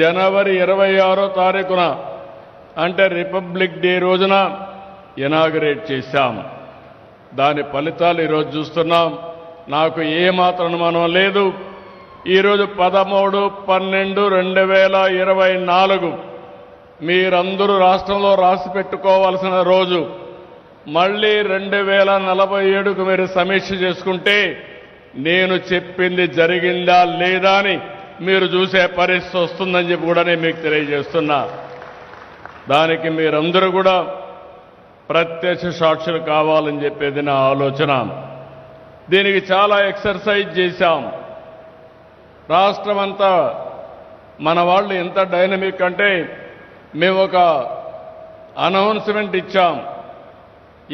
జనవరి 26వ తారీఖున అంటే republic day రోజున ఇనాగరేట్ చేశాం. దాని ఫలితాలు ఈరోజు చూస్తున్నాం. నాకు ఏమాత్రం అనుమానం లేదు. ఈరోజు 13/12/2024 మీరందరూ రాష్ట్రంలో రాసి పెట్టుకోవాల్సిన రోజు. మళ్ళీ 2047కు మీరు సమీక్ష చేసుకుంటే నేను చెప్పింది జరిగిందా లేదా అని మీరు చూసే పరిస్థితి వస్తుందని చెప్పి కూడా నేను మీకు తెలియజేస్తున్నా. దానికి మీరందరూ కూడా ప్రత్యక్ష సాక్షులు కావాలని చెప్పేది నా ఆలోచన. దీనికి చాలా ఎక్సర్సైజ్ చేశాం. రాష్ట్రమంతా మన వాళ్ళు ఎంత డైనమిక్ అంటే మేము ఒక అనౌన్స్మెంట్ ఇచ్చాం.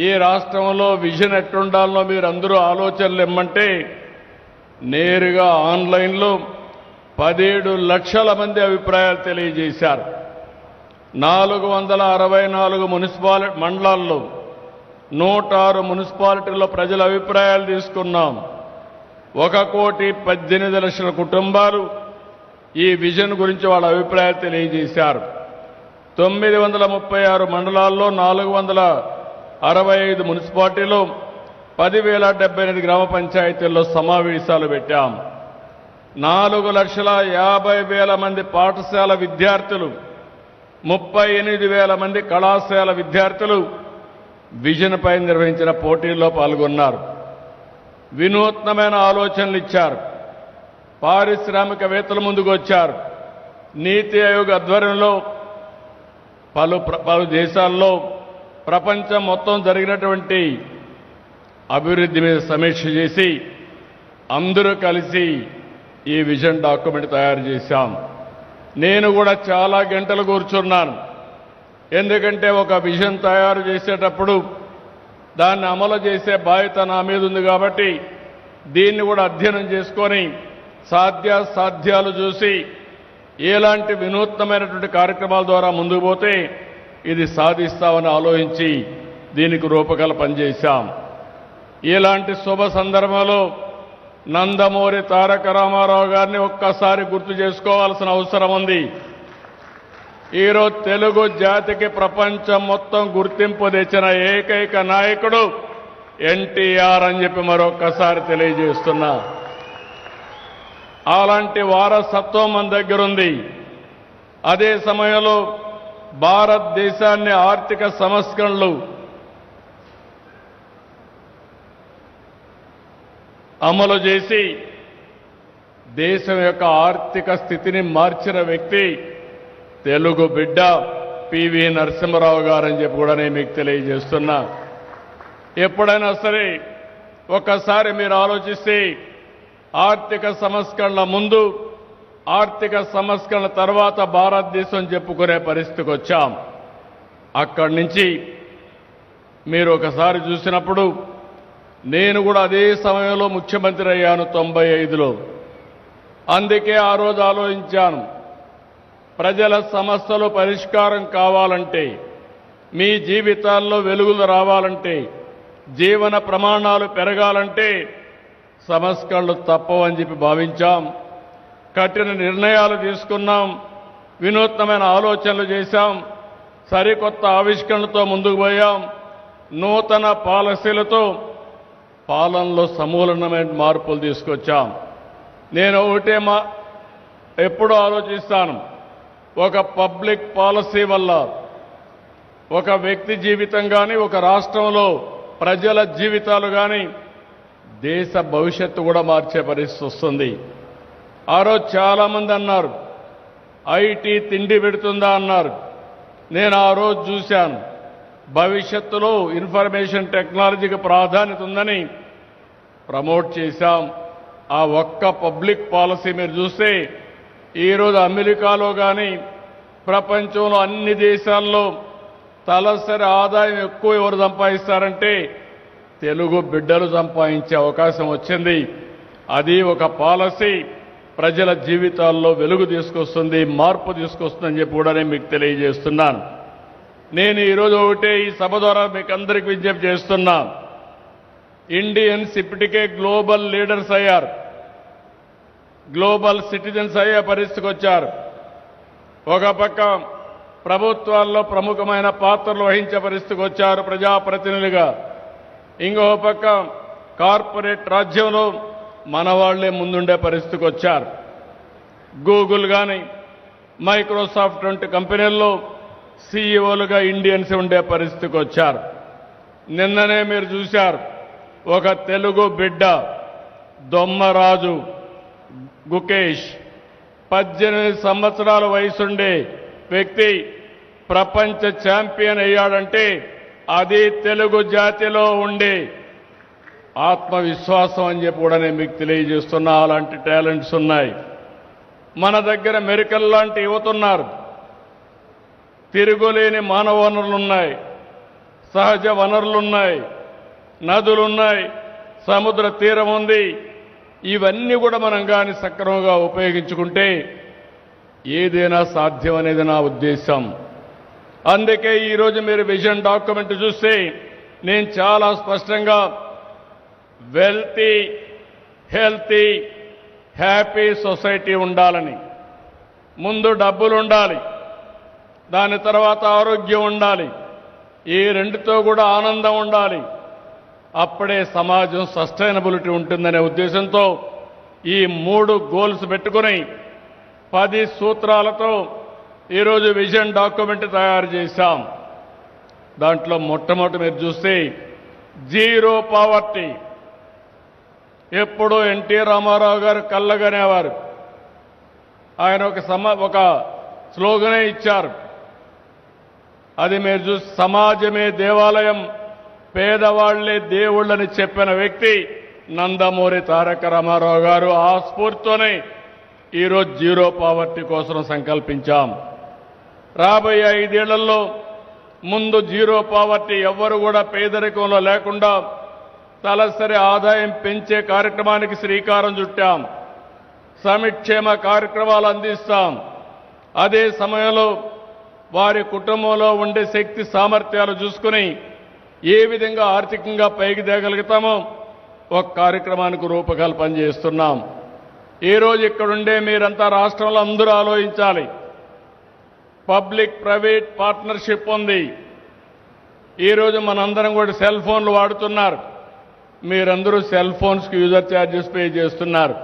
ఈ రాష్ట్రంలో విజన్ ఎట్టుండాలో మీరు అందరూ ఆలోచనలు ఇమ్మంటే నేరుగా ఆన్లైన్లో 17 లక్షల మంది అభిప్రాయాలు తెలియజేశారు. 464 మండలాల్లో 106 మున్సిపాలిటీల్లో ప్రజల అభిప్రాయాలు తీసుకున్నాం. 1,18,00,000 కుటుంబాలు ఈ విజన్ గురించి వాళ్ళ అభిప్రాయాలు తెలియజేశారు. 936 మండలాల్లో 465 మున్సిపాలిటీలో 10,078 గ్రామ పంచాయతీల్లో సమావేశాలు పెట్టాం. 4,50,000 మంది పాఠశాల విద్యార్థులు, 38,000 మంది కళాశాల విద్యార్థులు విజన్ పై నిర్వహించిన పోటీల్లో పాల్గొన్నారు. వినూత్నమైన ఆలోచనలు ఇచ్చారు. పారిశ్రామికవేత్తల ముందుకు వచ్చారు. నీతి ఆయోగ్ ఆధ్వర్యంలో పలు దేశాల్లో ప్రపంచం మొత్తం జరిగినటువంటి అభివృద్ధి మీద సమీక్ష చేసి అందరూ కలిసి ఈ విజన్ డాక్యుమెంట్ తయారు చేశాం. నేను కూడా చాలా గంటలు కూర్చున్నాను. ఎందుకంటే ఒక విజన్ తయారు చేసేటప్పుడు దాన్ని అమలు చేసే బాధ్యత నా మీద ఉంది కాబట్టి దీన్ని కూడా అధ్యయనం చేసుకొని సాధ్యాలు చూసి ఎలాంటి వినూత్నమైనటువంటి కార్యక్రమాల ద్వారా ముందుకు పోతే ఇది సాధిస్తామని ఆలోచించి దీనికి రూపకల్పన చేశాం. ఇలాంటి శుభ సందర్భంలో నందమూరి తారక రామారావు గారిని ఒక్కసారి గుర్తు చేసుకోవాల్సిన అవసరం ఉంది. ఈరోజు తెలుగు జాతికి ప్రపంచం మొత్తం గుర్తింపు తెచ్చిన ఏకైక నాయకుడు ఎన్టీఆర్ అని చెప్పి మరొక్కసారి తెలియజేస్తున్నా. అలాంటి వారసత్వం మన దగ్గర ఉంది. అదే సమయంలో భారతదేశాన్ని ఆర్థిక సంస్కరణలు అమలు చేసి దేశం యొక్క ఆర్థిక స్థితిని మార్చిన వ్యక్తి తెలుగు బిడ్డ పివి నరసింహారావు గారని చెప్పి కూడా నేను మీకు తెలియజేస్తున్నా. ఎప్పుడైనా సరే ఒక్కసారి మీరు ఆలోచిస్తే ఆర్థిక సంస్కరణల ముందు, ఆర్థిక సంస్కరణల తర్వాత భారతదేశం చెప్పుకునే పరిస్థితికి వచ్చాం. అక్కడి నుంచి మీరు ఒకసారి చూసినప్పుడు నేను కూడా అదే సమయంలో ముఖ్యమంత్రి అయ్యాను 95లో. అందుకే ఆ రోజు ఆలోచించాను, ప్రజల సమస్యలు పరిష్కారం కావాలంటే, మీ జీవితాల్లో వెలుగులు రావాలంటే, జీవన ప్రమాణాలు పెరగాలంటే సంస్కరణలు తప్పవని చెప్పి భావించాం. కఠిన నిర్ణయాలు తీసుకున్నాం. వినూత్నమైన ఆలోచనలు చేశాం. సరికొత్త ఆవిష్కరణలతో ముందుకు పోయాం. నూతన పాలసీలతో పాలనలో సమూలమైన మార్పులు తీసుకొచ్చాం. నేను ఒకటే ఎప్పుడూ ఆలోచిస్తాను, ఒక పబ్లిక్ పాలసీ వల్ల ఒక వ్యక్తి జీవితం కానీ, ఒక రాష్ట్రంలో ప్రజల జీవితాలు కానీ, దేశ భవిష్యత్తు కూడా మార్చే పరిస్థితి వస్తుంది. ఆ రోజు చాలామంది అన్నారు, ఐటీ తిండి పెడుతుందా అన్నారు. నేను ఆ రోజు చూశాను, భవిష్యత్తులో ఇన్ఫర్మేషన్ టెక్నాలజీకి ప్రాధాన్యత ఉందని ప్రమోట్ చేశాం. ఆ ఒక్క పబ్లిక్ పాలసీ మీరు చూస్తే ఈరోజు అమెరికాలో కానీ ప్రపంచంలో అన్ని దేశాల్లో తలసరి ఆదాయం ఎక్కువ ఎవరు సంపాదిస్తారంటే తెలుగు బిడ్డలు సంపాదించే అవకాశం వచ్చింది. అది ఒక పాలసీ ప్రజల జీవితాల్లో వెలుగు తీసుకొస్తుంది, మార్పు తీసుకొస్తుందని చెప్పి కూడా నేను మీకు తెలియజేస్తున్నాను. నేను ఈరోజు ఒకటే ఈ సభ ద్వారా మీకు అందరికీ విజ్ఞప్తి చేస్తున్నా, ఇండియన్స్ ఇప్పటికే గ్లోబల్ లీడర్స్ అయ్యారు, గ్లోబల్ సిటిజన్స్ అయ్యే పరిస్థితికి వచ్చారు. ఒక పక్క ప్రభుత్వాల్లో ప్రముఖమైన పాత్రలు వహించే పరిస్థితికి వచ్చారు ప్రజాప్రతినిధులుగా. ఇంకో పక్క కార్పొరేట్ రాజ్యంలో మన వాళ్లే ముందుండే పరిస్థితికి వచ్చారు. గూగుల్ కానీ మైక్రోసాఫ్ట్ వంటి కంపెనీల్లో సీఈఓలుగా ఇండియన్స్ ఉండే పరిస్థితికి వచ్చారు. నిన్ననే మీరు చూశారు, ఒక తెలుగు బిడ్డ దొమ్మరాజు గుకేష్ 18 సంవత్సరాల వయసుండే వ్యక్తి ప్రపంచ ఛాంపియన్ అయ్యాడంటే అది తెలుగు జాతిలో ఉండే ఆత్మవిశ్వాసం అని చెప్పి కూడా నేను మీకు తెలియజేస్తున్నా. అలాంటి టాలెంట్స్ ఉన్నాయి మన దగ్గర. మెరికల్ లాంటి యువత ఉన్నారు. తిరుగులేని మానవ వనరులున్నాయి, సహజ వనరులున్నాయి, నదులున్నాయి, సముద్ర తీరం ఉంది. ఇవన్నీ కూడా మనం కానీ సక్రమంగా ఉపయోగించుకుంటే ఏదైనా సాధ్యం అనేది నా ఉద్దేశం. అందుకే ఈరోజు మీరు విజన్ డాక్యుమెంట్ చూస్తే నేను చాలా స్పష్టంగా వెల్తీ, హెల్తీ, హ్యాపీ సొసైటీ ఉండాలని, ముందు డబ్బులు ఉండాలి, దాని తర్వాత ఆరోగ్యం ఉండాలి, ఈ రెండుతో కూడా ఆనందం ఉండాలి. అప్పుడే సమాజం సస్టైనబిలిటీ ఉంటుందనే ఉద్దేశంతో ఈ 3 గోల్స్ పెట్టుకుని 10 సూత్రాలతో ఈరోజు విజన్ డాక్యుమెంట్ తయారు చేశాం. దాంట్లో మొట్టమొదటి మీరు చూస్తే జీరో పావర్టీ. ఎప్పుడూ ఎన్టీ రామారావు గారు కళ్ళగనేవారు. ఆయన ఒక స్లోగనే ఇచ్చారు. అది మీరు చూసి సమాజమే దేవాలయం, పేదవాళ్లే దేవుళ్ళని చెప్పిన వ్యక్తి నందమూరి తారక రామారావు గారు. ఆ స్ఫూర్తితోనే ఈరోజు జీరో పావర్టీ కోసం సంకల్పించాం. రాబోయే 5 ఏళ్లలో ముందు జీరో పావర్టీ, ఎవ్వరు కూడా పేదరికంలో లేకుండా తలసరి ఆదాయం పెంచే కార్యక్రమానికి శ్రీకారం చుట్టాం. సంక్షేమ కార్యక్రమాలు అందిస్తాం. అదే సమయంలో వారి కుటుంబంలో ఉండే శక్తి సామర్థ్యాలు చూసుకుని ఏ విధంగా ఆర్థికంగా పైకి తేగలుగుతామో ఒక కార్యక్రమానికి రూపకల్పన చేస్తున్నాం. ఈరోజు ఇక్కడుండే మీరంతా రాష్ట్రంలో అందరూ ఆలోచించాలి. పబ్లిక్ ప్రైవేట్ పార్ట్నర్షిప్ ఉంది. ఈరోజు మనందరం కూడా సెల్ ఫోన్లు వాడుతున్నారు. మీరందరూ సెల్ ఫోన్స్కి యూజర్ ఛార్జెస్ పే చేస్తున్నారు.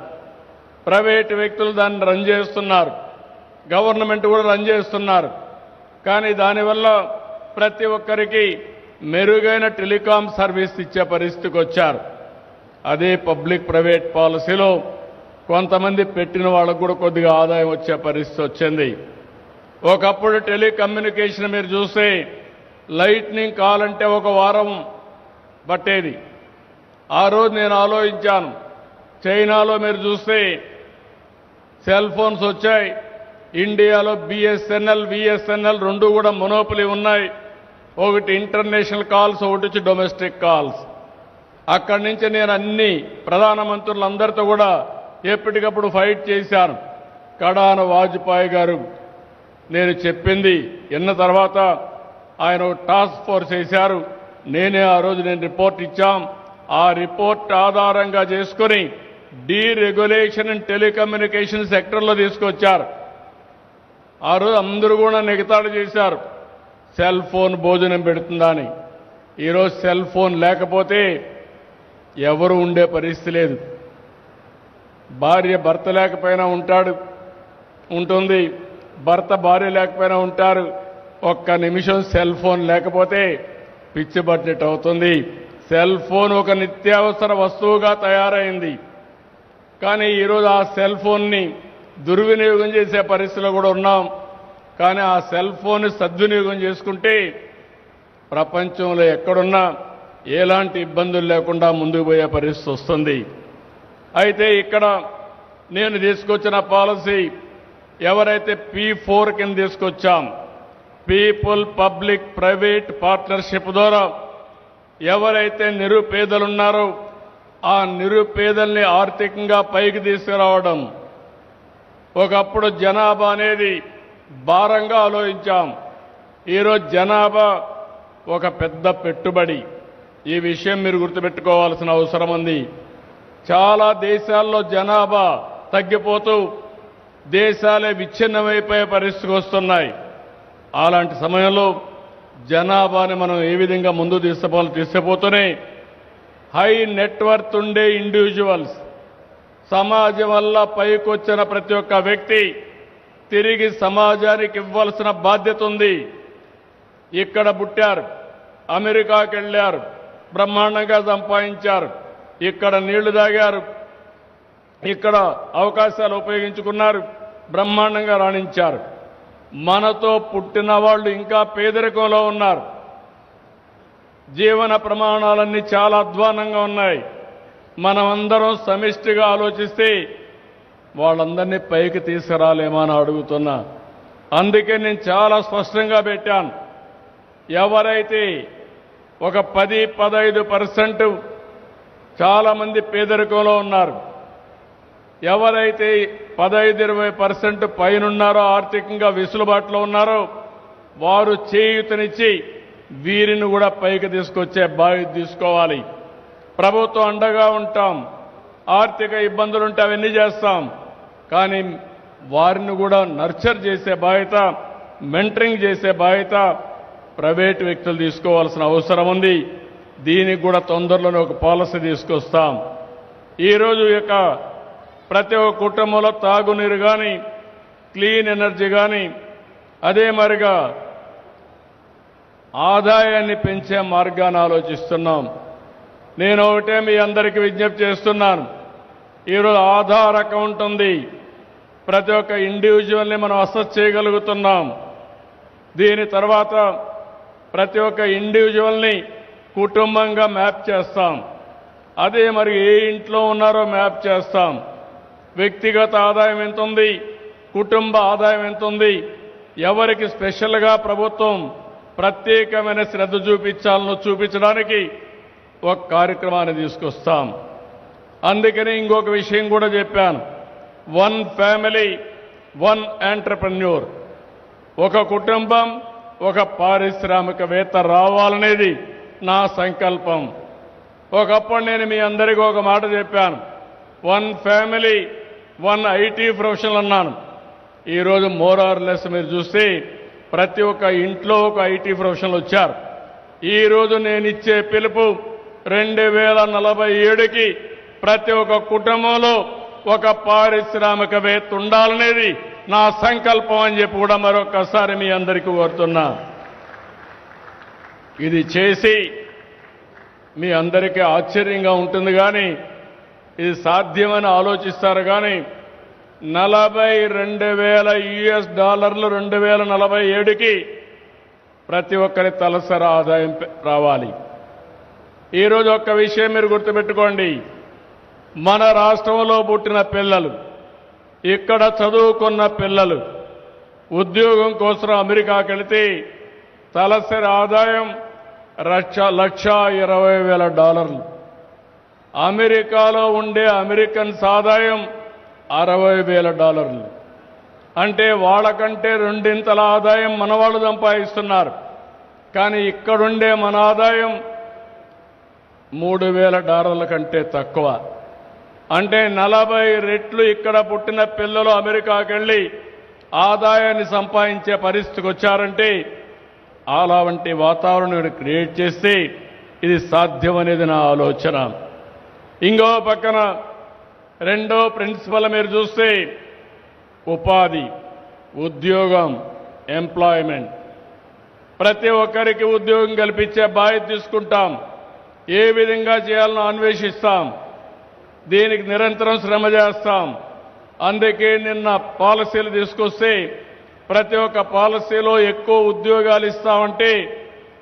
ప్రైవేట్ వ్యక్తులు దాన్ని రన్ చేస్తున్నారు, గవర్నమెంట్ కూడా రన్ చేస్తున్నారు. కానీ దానివల్ల ప్రతి ఒక్కరికి మెరుగైన టెలికాం సర్వీస్ ఇచ్చే పరిస్థితికి వచ్చారు. అదే పబ్లిక్ ప్రైవేట్ పాలసీలో కొంతమంది పెట్టిన వాళ్ళకు కూడా కొద్దిగా ఆదాయం వచ్చే పరిస్థితి వచ్చింది. ఒకప్పుడు టెలికమ్యూనికేషన్ మీరు చూస్తే లైట్నింగ్ కాల్ అంటే 1 వారం పట్టేది. ఆ రోజు నేను ఆలోచించాను, చైనాలో మీరు చూస్తే సెల్ ఫోన్స్ వచ్చాయి. ఇండియాలో బిఎస్ఎన్ఎల్, విఎస్ఎన్ఎల్ 2 కూడా మొనోపలి ఉన్నాయి. ఒకటి ఇంటర్నేషనల్ కాల్స్, ఒకటి వచ్చి డొమెస్టిక్ కాల్స్. అక్కడి నుంచి నేను అన్ని ప్రధానమంత్రులందరితో కూడా ఎప్పటికప్పుడు ఫైట్ చేశాను. కడాన వాజ్పేయి గారు నేను చెప్పింది విన్న తర్వాత ఆయన టాస్క్ ఫోర్స్ వేశారు. నేనే ఆ రోజు రిపోర్ట్ ఇచ్చాం. ఆ రిపోర్ట్ ఆధారంగా చేసుకుని డీరెగ్యులేషన్ ఇన్ టెలికమ్యూనికేషన్ సెక్టర్లో తీసుకొచ్చారు. ఆ రోజు అందరూ కూడా నెగతాడు చేశారు, సెల్ ఫోన్ భోజనం పెడుతుందా అని. ఈరోజు సెల్ ఫోన్ లేకపోతే ఎవరు ఉండే పరిస్థితి లేదు. భార్య భర్త లేకపోయినా ఉంటుంది, భర్త భార్య లేకపోయినా ఉంటారు. ఒక్క నిమిషం సెల్ ఫోన్ లేకపోతే పిచ్చి బడ్జెట్ అవుతుంది. సెల్ ఫోన్ ఒక నిత్యావసర వస్తువుగా తయారైంది. కానీ ఈరోజు ఆ సెల్ ఫోన్ని దుర్వినియోగం చేసే పరిస్థితిలో కూడా ఉన్నాం. కానీ ఆ సెల్ ఫోన్ సద్వినియోగం చేసుకుంటే ప్రపంచంలో ఎక్కడున్నా ఎలాంటి ఇబ్బందులు లేకుండా ముందుకు పోయే పరిస్థితి వస్తుంది. అయితే ఇక్కడ నేను తీసుకొచ్చిన పాలసీ ఎవరైతే P4 కింద తీసుకొచ్చాం, పీపుల్ పబ్లిక్ ప్రైవేట్ పార్ట్నర్షిప్ ద్వారా ఎవరైతే నిరుపేదలున్నారో ఆ నిరుపేదల్ని ఆర్థికంగా పైకి తీసుకురావడం. ఒకప్పుడు జనాభా అనేది భారంగా ఆలోచించాం. ఈరోజు జనాభా ఒక పెద్ద పెట్టుబడి. ఈ విషయం మీరు గుర్తుపెట్టుకోవాల్సిన అవసరం ఉంది. చాలా దేశాల్లో జనాభా తగ్గిపోతూ దేశాలే విచ్ఛిన్నమైపోయే పరిస్థితికి వస్తున్నాయి. అలాంటి సమయంలో జనాభాని మనం ఏ విధంగా ముందు తీసుకుపోతూనే హై నెట్వర్త్ ఉండే ఇండివిజువల్స్, సమాజం వల్ల పైకొచ్చిన ప్రతి ఒక్క వ్యక్తి తిరిగి సమాజానికి ఇవ్వాల్సిన బాధ్యత ఉంది. ఇక్కడ పుట్టారు, అమెరికాకి వెళ్ళారు, బ్రహ్మాండంగా సంపాదించారు, ఇక్కడ నీళ్లు తాగారు, ఇక్కడ అవకాశాలు ఉపయోగించుకున్నారు, బ్రహ్మాండంగా రాణించారు. మనతో పుట్టిన వాళ్ళు ఇంకా పేదరికంలో ఉన్నారు. జీవన ప్రమాణాలన్నీ చాలా అధ్వానంగా ఉన్నాయి. మనమందరం సమిష్టిగా ఆలోచిస్తే వాళ్ళందరినీ పైకి తీసుకురాలేమో అని అడుగుతున్నా. అందుకే నేను చాలా స్పష్టంగా పెట్టాను. ఎవరైతే ఒక 10-15% చాలా మంది పేదరికంలో ఉన్నారు, ఎవరైతే 15-20% పైనున్నారో, ఆర్థికంగా వెసులుబాటులో ఉన్నారో, వారు చేయూతనిచ్చి వీరిని కూడా పైకి తీసుకొచ్చే బాధ్యత తీసుకోవాలి. ప్రభుత్వం అండగా ఉంటాం, ఆర్థిక ఇబ్బందులుంటే అవన్నీ చేస్తాం, కానీ వారిని కూడా నర్చర్ చేసే బాధ్యత, మెంటరింగ్ చేసే బాధ్యత ప్రైవేటు వ్యక్తులు తీసుకోవాల్సిన అవసరం ఉంది. దీనికి కూడా తొందరలోనే ఒక పాలసీ తీసుకొస్తాం. ఈరోజు యొక్క ప్రతి ఒక్క కుటుంబంలో తాగునీరు కానీ, క్లీన్ ఎనర్జీ కానీ, అదే మరిగా ఆదాయాన్ని పెంచే మార్గాన్ని ఆలోచిస్తున్నాం. నేను ఒకటే మీ అందరికీ విజ్ఞప్తి చేస్తున్నాను. ఈరోజు ఆధార్ అకౌంట్ ఉంది, ప్రతి ఒక్క ఇండివిజువల్ని మనం అసెస్ చేయగలుగుతున్నాం. దీని తర్వాత ప్రతి ఒక్క ఇండివిజువల్ని కుటుంబంగా మ్యాప్ చేస్తాం. అదే మరి ఏ ఇంట్లో ఉన్నారో మ్యాప్ చేస్తాం. వ్యక్తిగత ఆదాయం ఎంత ఉంది, కుటుంబ ఆదాయం ఎంత ఉంది, ఎవరికి స్పెషల్గా ప్రభుత్వం ప్రత్యేకమైన శ్రద్ధ చూపించాలనో చూపించడానికి ఒక కార్యక్రమాన్ని తీసుకొస్తాం. అందుకని ఇంకొక విషయం కూడా చెప్పాను. 1 ఫ్యామిలీ 1 ఎంటర్‌ప్రెన్యూర్, ఒక కుటుంబం ఒక పారిశ్రామికవేత్త రావాలనేది నా సంకల్పం. ఒకప్పుడు నేను మీ అందరికీ ఒక మాట చెప్పాను, 1 ఫ్యామిలీ 1 ఐటీ ప్రొఫెషనల్ అన్నాను. ఈరోజు మోర్ ఆర్ లెస్ మీరు చూస్తే ప్రతి ఒక్క ఇంట్లో ఒక ఐటీ ప్రొఫెషనల్ వచ్చారు. ఈరోజు నేను ఇచ్చే పిలుపు 2047కి ప్రతి ఒక్క కుటుంబంలో ఒక పారిశ్రామికవేత్త ఉండాలనేది నా సంకల్పం అని చెప్పి కూడా మరొకసారి మీ అందరికీ కోరుతున్నా. ఇది చేసి మీ అందరికీ ఆశ్చర్యంగా ఉంటుంది, కానీ ఇది సాధ్యమని ఆలోచిస్తారు. కానీ $42,000 2047కి ప్రతి ఒక్కరి తలసరి ఆదాయం రావాలి. ఈరోజు ఒక్క విషయం మీరు గుర్తుపెట్టుకోండి. మన రాష్ట్రంలో పుట్టిన పిల్లలు, ఇక్కడ చదువుకున్న పిల్లలు ఉద్యోగం కోసం అమెరికాకి వెళితే తలసరి ఆదాయం $1,20,000. అమెరికాలో ఉండే అమెరికన్స్ ఆదాయం $60,000. అంటే వాళ్ళకంటే 2 ఆదాయం మన వాళ్ళు సంపాదిస్తున్నారు. కానీ ఇక్కడుండే మన ఆదాయం $3,000 కంటే తక్కువ. అంటే 40 రెట్లు ఇక్కడ పుట్టిన పిల్లలు అమెరికాకి వెళ్ళి ఆదాయాన్ని సంపాదించే పరిస్థితికి వచ్చారంటే అలా వంటి వాతావరణాన్ని క్రియేట్ చేస్తే ఇది సాధ్యమనేది నా ఆలోచన. ఇంకో పక్కన రెండో ప్రిన్సిపల్ మీరు చూస్తే ఉపాధి, ఉద్యోగం, ఎంప్లాయ్మెంట్. ప్రతి ఒక్కరికి ఉద్యోగం కల్పించే బాధ్యత తీసుకుంటాం. ఏ విధంగా చేయాలనో అన్వేషిస్తాం. దీనికి నిరంతరం శ్రమ చేస్తాం. అందుకే నిన్న పాలసీలు తీసుకొస్తే ప్రతి ఒక్క పాలసీలో ఎక్కువ ఉద్యోగాలు ఇస్తామంటే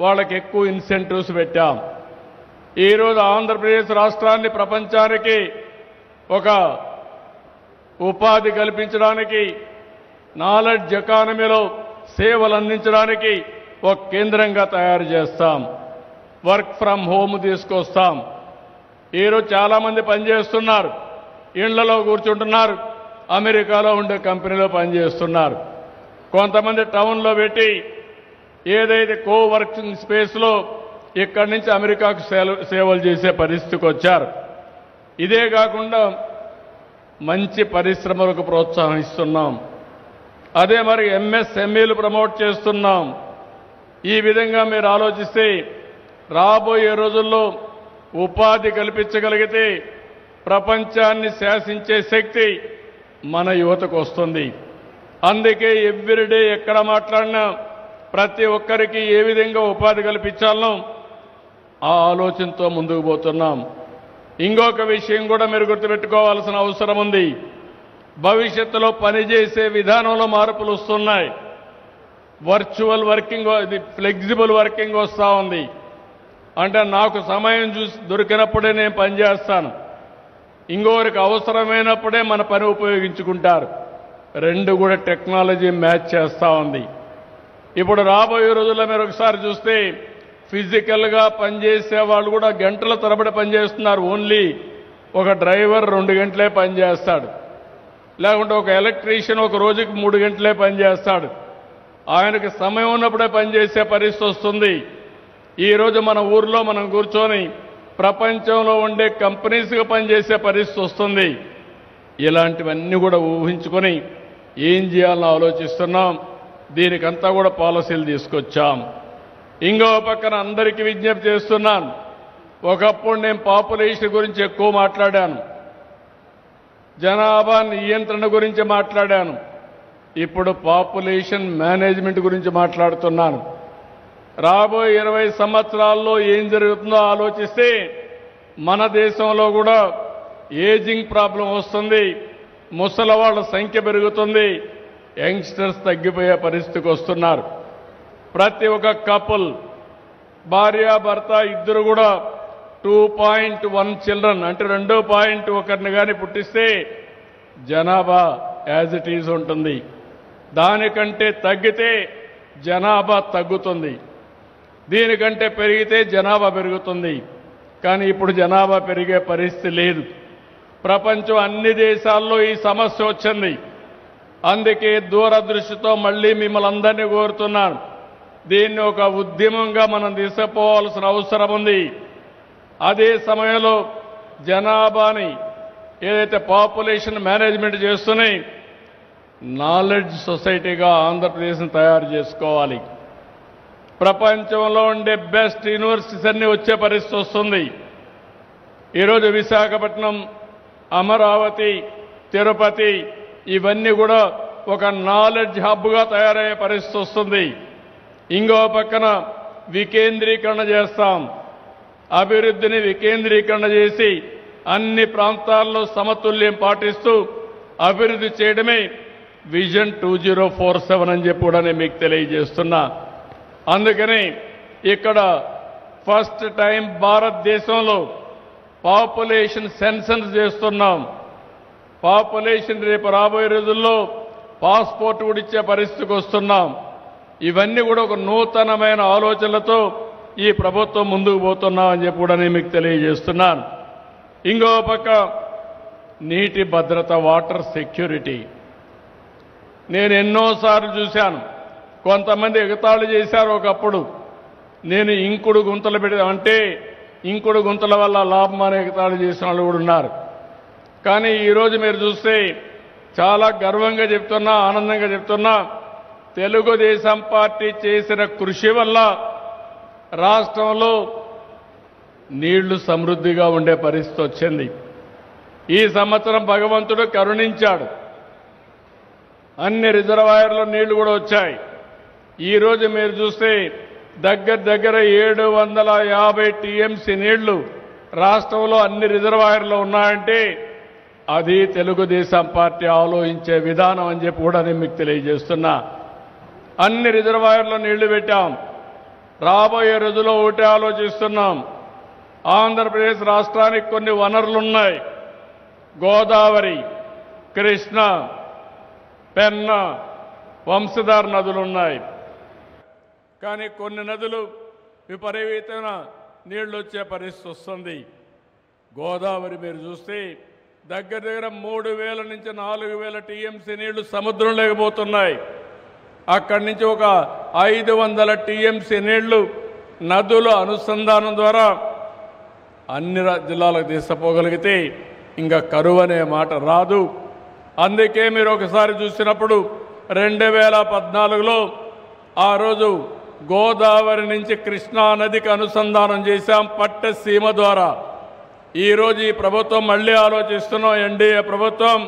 వాళ్ళకి ఎక్కువ ఇన్సెంటివ్స్ పెట్టాం. ఈరోజు ఆంధ్రప్రదేశ్ రాష్ట్రాన్ని ప్రపంచానికి ఒక ఉపాధి కల్పించడానికి, నాలెడ్జ్ ఎకానమీలో సేవలు అందించడానికి ఒక కేంద్రంగా తయారు చేస్తాం. వర్క్ ఫ్రమ్ హోమ్ తీసుకొస్తాం. ఈరోజు చాలామంది పనిచేస్తున్నారు, ఇళ్లలో కూర్చుంటున్నారు, అమెరికాలో ఉండే కంపెనీలో పనిచేస్తున్నారు. కొంతమంది టౌన్లో పెట్టి ఏదైతే కోవర్కింగ్ స్పేస్లో ఇక్కడి నుంచి అమెరికాకు సేవలు చేసే పరిస్థితికి వచ్చారు. ఇదే కాకుండా మంచి పరిశ్రమలకు ప్రోత్సాహం ఇస్తున్నాం. అదే మరి ఎంఎస్ఎంఈలు ప్రమోట్ చేస్తున్నాం. ఈ విధంగా మీరు ఆలోచిస్తే రాబోయే రోజుల్లో ఉపాధి కల్పించగలిగితే ప్రపంచాన్ని శాసించే శక్తి మన యువతకు వస్తుంది. అందుకే ఎవ్రీడే ఎక్కడ మాట్లాడినా ప్రతి ఒక్కరికి ఏ విధంగా ఉపాధి కల్పించాలనో ఆ ఆలోచనతో ముందుకు పోతున్నాం. ఇంకొక విషయం కూడా మీరు గుర్తుపెట్టుకోవాల్సిన అవసరం ఉంది. భవిష్యత్తులో పనిచేసే విధానంలో మార్పులు వస్తున్నాయి. వర్చువల్ వర్కింగ్, ఇది ఫ్లెక్సిబుల్ వర్కింగ్ వస్తూ ఉంది. అంటే నాకు సమయం దొరికినప్పుడే నేను పనిచేస్తాను, ఇంకొకరికి అవసరమైనప్పుడే మన పని ఉపయోగించుకుంటారు. రెండు కూడా టెక్నాలజీ మ్యాచ్ చేస్తూ ఉంది. ఇప్పుడు రాబోయే రోజుల్లో మీరు ఒకసారి చూస్తే ఫిజికల్గా పనిచేసే వాళ్ళు కూడా గంటల తరబడి పనిచేస్తున్నారు. ఓన్లీ ఒక డ్రైవర్ 2 గంటలే పనిచేస్తాడు, లేకుంటే ఒక ఎలక్ట్రీషియన్ ఒక రోజుకి 3 గంటలే పనిచేస్తాడు. ఆయనకి సమయం ఉన్నప్పుడే పనిచేసే పరిస్థితి వస్తుంది. ఈరోజు మన ఊర్లో మనం కూర్చొని ప్రపంచంలో ఉండే కంపెనీస్గా పనిచేసే పరిస్థితి వస్తుంది. ఇలాంటివన్నీ కూడా ఊహించుకొని ఏం చేయాలని ఆలోచిస్తున్నాం. దీనికంతా కూడా పాలసీలు తీసుకొచ్చాం. ఇంకో పక్కన అందరికీ విజ్ఞప్తి చేస్తున్నాను. ఒకప్పుడు నేను పాపులేషన్ గురించి ఎక్కువ మాట్లాడాను, జనాభా నియంత్రణ గురించి మాట్లాడాను. ఇప్పుడు పాపులేషన్ మేనేజ్మెంట్ గురించి మాట్లాడుతున్నాను. రాబోయే 20 సంవత్సరాల్లో ఏం జరుగుతుందో ఆలోచిస్తే మన దేశంలో కూడా ఏజింగ్ ప్రాబ్లం వస్తుంది, ముసలివాళ్ల సంఖ్య పెరుగుతుంది, యంగ్స్టర్స్ తగ్గిపోయే పరిస్థితికి వస్తున్నారు. ప్రతి ఒక్క కపుల్, భార్యాభర్త ఇద్దరు కూడా 2.1 చిల్డ్రన్ అంటే 2.1 కానీ పుట్టిస్తే జనాభా యాజ్ ఇట్ ఈజ్ ఉంటుంది. దానికంటే తగ్గితే జనాభా తగ్గుతుంది, దీనికంటే పెరిగితే జనాభా పెరుగుతుంది. కానీ ఇప్పుడు జనాభా పెరిగే పరిస్థితి లేదు. ప్రపంచం అన్ని దేశాల్లో ఈ సమస్య వచ్చింది. అందుకే దూరదృష్టితో మళ్ళీ మిమ్మల్ని అందరినీ కోరుతున్నాను, దీన్ని ఒక ఉద్యమంగా మనం తీసుకుపోవాల్సిన అవసరం ఉంది. అదే సమయంలో జనాభాని ఏదైతే పాపులేషన్ మేనేజ్మెంట్ చేస్తూనే నాలెడ్జ్ సొసైటీగా ఆంధ్రప్రదేశ్ని తయారు చేసుకోవాలి. ప్రపంచంలో ఉండే బెస్ట్ యూనివర్సిటీస్ అన్నీ వచ్చే పరిస్థితి వస్తుంది. ఈరోజు విశాఖపట్నం, అమరావతి, తిరుపతి ఇవన్నీ కూడా ఒక నాలెడ్జ్ హబ్గా తయారయ్యే పరిస్థితి వస్తుంది. ఇంకో పక్కన వికేంద్రీకరణ చేస్తాం. అభివృద్ధిని వికేంద్రీకరణ చేసి అన్ని ప్రాంతాల్లో సమతుల్యం పాటిస్తూ అభివృద్ధి చేయడమే విజన్ 2047 అని చెప్పి కూడా నేను మీకు తెలియజేస్తున్నా. అందుకని ఇక్కడ ఫస్ట్ టైం భారతదేశంలో పాపులేషన్ సెన్సస్ చేస్తున్నాం. పాపులేషన్ రేపు రాబోయే రోజుల్లో పాస్పోర్ట్ కూడా ఇచ్చే పరిస్థితికి వస్తున్నాం. ఇవన్నీ కూడా ఒక నూతనమైన ఆలోచనలతో ఈ ప్రభుత్వం ముందుకు పోతున్నాం అని చెప్పి కూడా నేను మీకు తెలియజేస్తున్నాను. ఇంకో పక్క నీటి భద్రత, వాటర్ సెక్యూరిటీ. నేను ఎన్నోసార్లు చూశాను, కొంతమంది ఎగతాళి చేశారు ఒకప్పుడు. నేను ఇంకుడు గుంతలు అంటే ఇంకుడు గుంతల వల్ల లాభం అనే ఎగతాళి చేసిన వాళ్ళు కూడా ఉన్నారు. కానీ ఈరోజు మీరు చూస్తే చాలా గర్వంగా చెప్తున్నా, ఆనందంగా చెప్తున్నా, తెలుగుదేశం పార్టీ చేసిన కృషి వల్ల రాష్ట్రంలో నీళ్లు సమృద్ధిగా ఉండే పరిస్థితి వచ్చింది. ఈ సంవత్సరం భగవంతుడు కరుణించాడు, అన్ని రిజర్వాయర్లో నీళ్లు కూడా వచ్చాయి. ఈరోజు మీరు చూస్తే దగ్గర 750 టీఎంసీ నీళ్లు రాష్ట్రంలో అన్ని రిజర్వాయర్లో ఉన్నాయంటే అది తెలుగుదేశం పార్టీ ఆలోచించే విధానం అని చెప్పి కూడా నేను మీకు తెలియజేస్తున్నా. అన్ని రిజర్వాయర్లో నీళ్లు పెట్టాం. రాబోయే రోజుల్లో ఒకటి ఆలోచిస్తున్నాం, ఆంధ్రప్రదేశ్ రాష్ట్రానికి కొన్ని వనరులున్నాయి. గోదావరి, కృష్ణ, పెన్న, వంశధార నదులున్నాయి. కానీ కొన్ని నదులు విపరీతమైన నీళ్లు వచ్చే పరిస్థితి వస్తుంది. గోదావరి మీరు చూస్తే దగ్గర 3000 నుంచి 4000 టీఎంసీ నీళ్లు సముద్రం లేకపోతున్నాయి. అక్కడి నుంచి ఒక 500 టీఎంసీ నీళ్లు నదుల అనుసంధానం ద్వారా అన్ని జిల్లాలకు తీసుకుపోగలిగితే ఇంకా కరువు అనే మాట రాదు. అందుకే మీరు ఒకసారి చూసినప్పుడు 2014లో ఆ రోజు గోదావరి నుంచి కృష్ణా నదికి అనుసంధానం చేశాం పట్టసీమ ద్వారా. ఈరోజు ఈ ప్రభుత్వం మళ్ళీ ఆలోచిస్తున్నాం, ఎన్డీఏ ప్రభుత్వం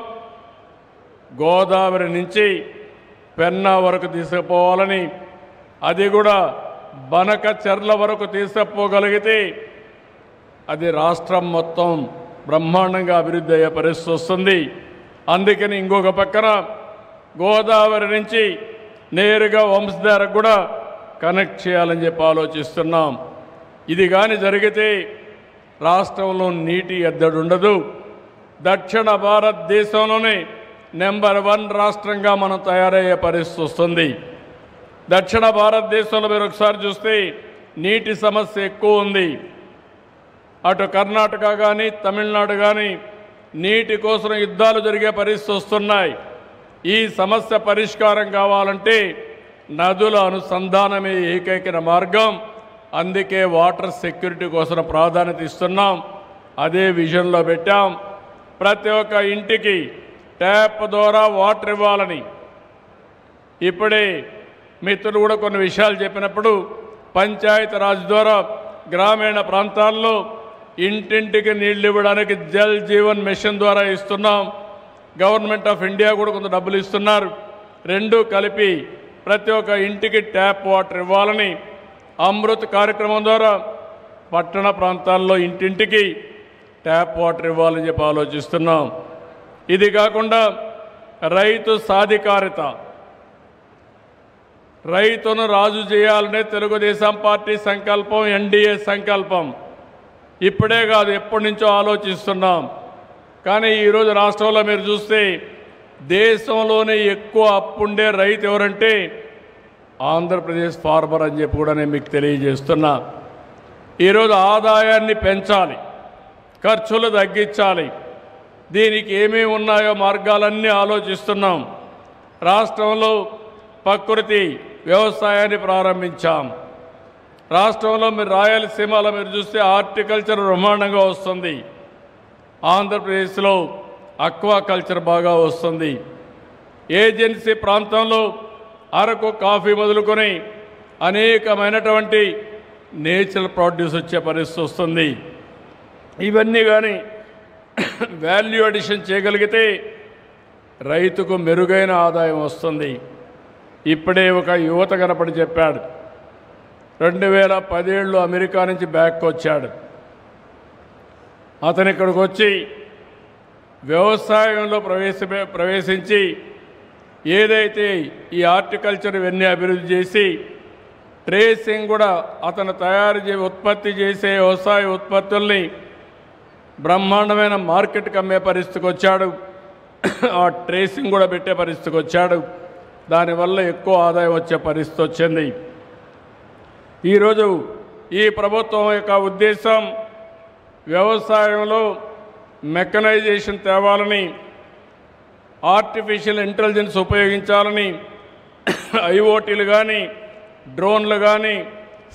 గోదావరి నుంచి పెన్నా వరకు తీసుకుపోవాలని, అది కూడా బనక చెర్ల వరకు తీసుకుపోగలిగితే అది రాష్ట్రం మొత్తం బ్రహ్మాండంగా అభివృద్ధి అయ్యే పరిస్థితి వస్తుంది. అందుకని ఇంకొక పక్కన గోదావరి నుంచి నేరుగా వంశధారకు కూడా కనెక్ట్ చేయాలని చెప్పి ఆలోచిస్తున్నాం. ఇది కానీ జరిగితే రాష్ట్రంలో నీటి ఎద్దడి ఉండదు. దక్షిణ భారతదేశంలోనే నెంబర్ 1 రాష్ట్రంగా మనం తయారయ్యే పరిస్థితి వస్తుంది. దక్షిణ భారతదేశంలో మీరు ఒకసారి చూస్తే నీటి సమస్య ఎక్కువ ఉంది. అటు కర్ణాటక కానీ తమిళనాడు కానీ నీటి కోసం యుద్ధాలు జరిగే పరిస్థితి వస్తున్నాయి. ఈ సమస్య పరిష్కారం కావాలంటే నదుల అనుసంధానమే ఏకైక మార్గం. అందుకే వాటర్ సెక్యూరిటీ కోసం ప్రాధాన్యత ఇస్తున్నాం. అదే విజన్లో పెట్టాం. ప్రతి ఒక్క ఇంటికి ట్యాప్ ద్వారా వాటర్ ఇవ్వాలని. ఇప్పుడే మిత్రులు కూడా కొన్ని విషయాలు చెప్పినప్పుడు పంచాయతీ రాజ్ ద్వారా గ్రామీణ ప్రాంతాల్లో ఇంటింటికి నీళ్లు ఇవ్వడానికి జల్ జీవన్ మిషన్ ద్వారా ఇస్తున్నాం. గవర్నమెంట్ ఆఫ్ ఇండియా కూడా కొంత డబ్బులు ఇస్తున్నారు. రెండూ కలిపి ప్రతి ఒక్క ఇంటికి ట్యాప్ వాటర్ ఇవ్వాలని అమృత్ కార్యక్రమం ద్వారా పట్టణ ప్రాంతాల్లో ఇంటింటికి ట్యాప్ వాటర్ ఇవ్వాలని చెప్పి ఆలోచిస్తున్నాం. ఇది కాకుండా రైతు సాధికారిత, రైతును రాజు చేయాలనే తెలుగుదేశం పార్టీ సంకల్పం, ఎన్డీఏ సంకల్పం. ఇప్పుడే కాదు, ఎప్పటి నుంచో ఆలోచిస్తున్నాం. కానీ ఈరోజు రాష్ట్రంలో మీరు చూస్తే దేశంలోనే ఎక్కువ అప్పుండే రైతు ఎవరంటే ఆంధ్రప్రదేశ్ ఫార్మర్ అని చెప్పి కూడా నేను మీకు తెలియజేస్తున్నా. ఈరోజు ఆదాయాన్ని పెంచాలి, ఖర్చులు తగ్గించాలి. దీనికి ఏమేమి ఉన్నాయో మార్గాలన్నీ ఆలోచిస్తున్నాం. రాష్ట్రంలో ప్రకృతి వ్యవసాయాన్ని ప్రారంభించాం. రాష్ట్రంలో మీరు రాయలసీమలో మీరు చూస్తే హార్టికల్చర్ బ్రహ్మాండంగా వస్తుంది. ఆంధ్రప్రదేశ్లో అక్వాకల్చర్ బాగా వస్తుంది. ఏజెన్సీ ప్రాంతంలో అరకు కాఫీ మొదలుకొని అనేకమైనటువంటి నేచురల్ ప్రొడ్యూస్ వచ్చే పరిస్థితి వస్తుంది. ఇవన్నీ కానీ వాల్యూ అడిషన్ చేయగలిగితే రైతుకు మెరుగైన ఆదాయం వస్తుంది. ఇప్పుడే ఒక యువత కనపడి చెప్పాడు, 2017లో అమెరికా నుంచి బ్యాక్ వచ్చాడు. అతను ఇక్కడికి వచ్చి వ్యవసాయంలో ప్రవేశించి ఏదైతే ఈ హార్టికల్చర్ ఇవన్నీ అభివృద్ధి చేసి ట్రేసింగ్ కూడా అతను ఉత్పత్తి చేసే వ్యవసాయ ఉత్పత్తుల్ని బ్రహ్మాండమైన మార్కెట్కి అమ్మే పరిస్థితికి వచ్చాడు. ఆ ట్రేసింగ్ కూడా పెట్టే పరిస్థితికి వచ్చాడు. దానివల్ల ఎక్కువ ఆదాయం వచ్చే పరిస్థితి వచ్చింది. ఈరోజు ఈ ప్రభుత్వం యొక్క ఉద్దేశం వ్యవసాయంలో మెకనైజేషన్ తేవాలని, ఆర్టిఫిషియల్ ఇంటెలిజెన్స్ ఉపయోగించాలని, ఐఓటీలు కానీ డ్రోన్లు కానీ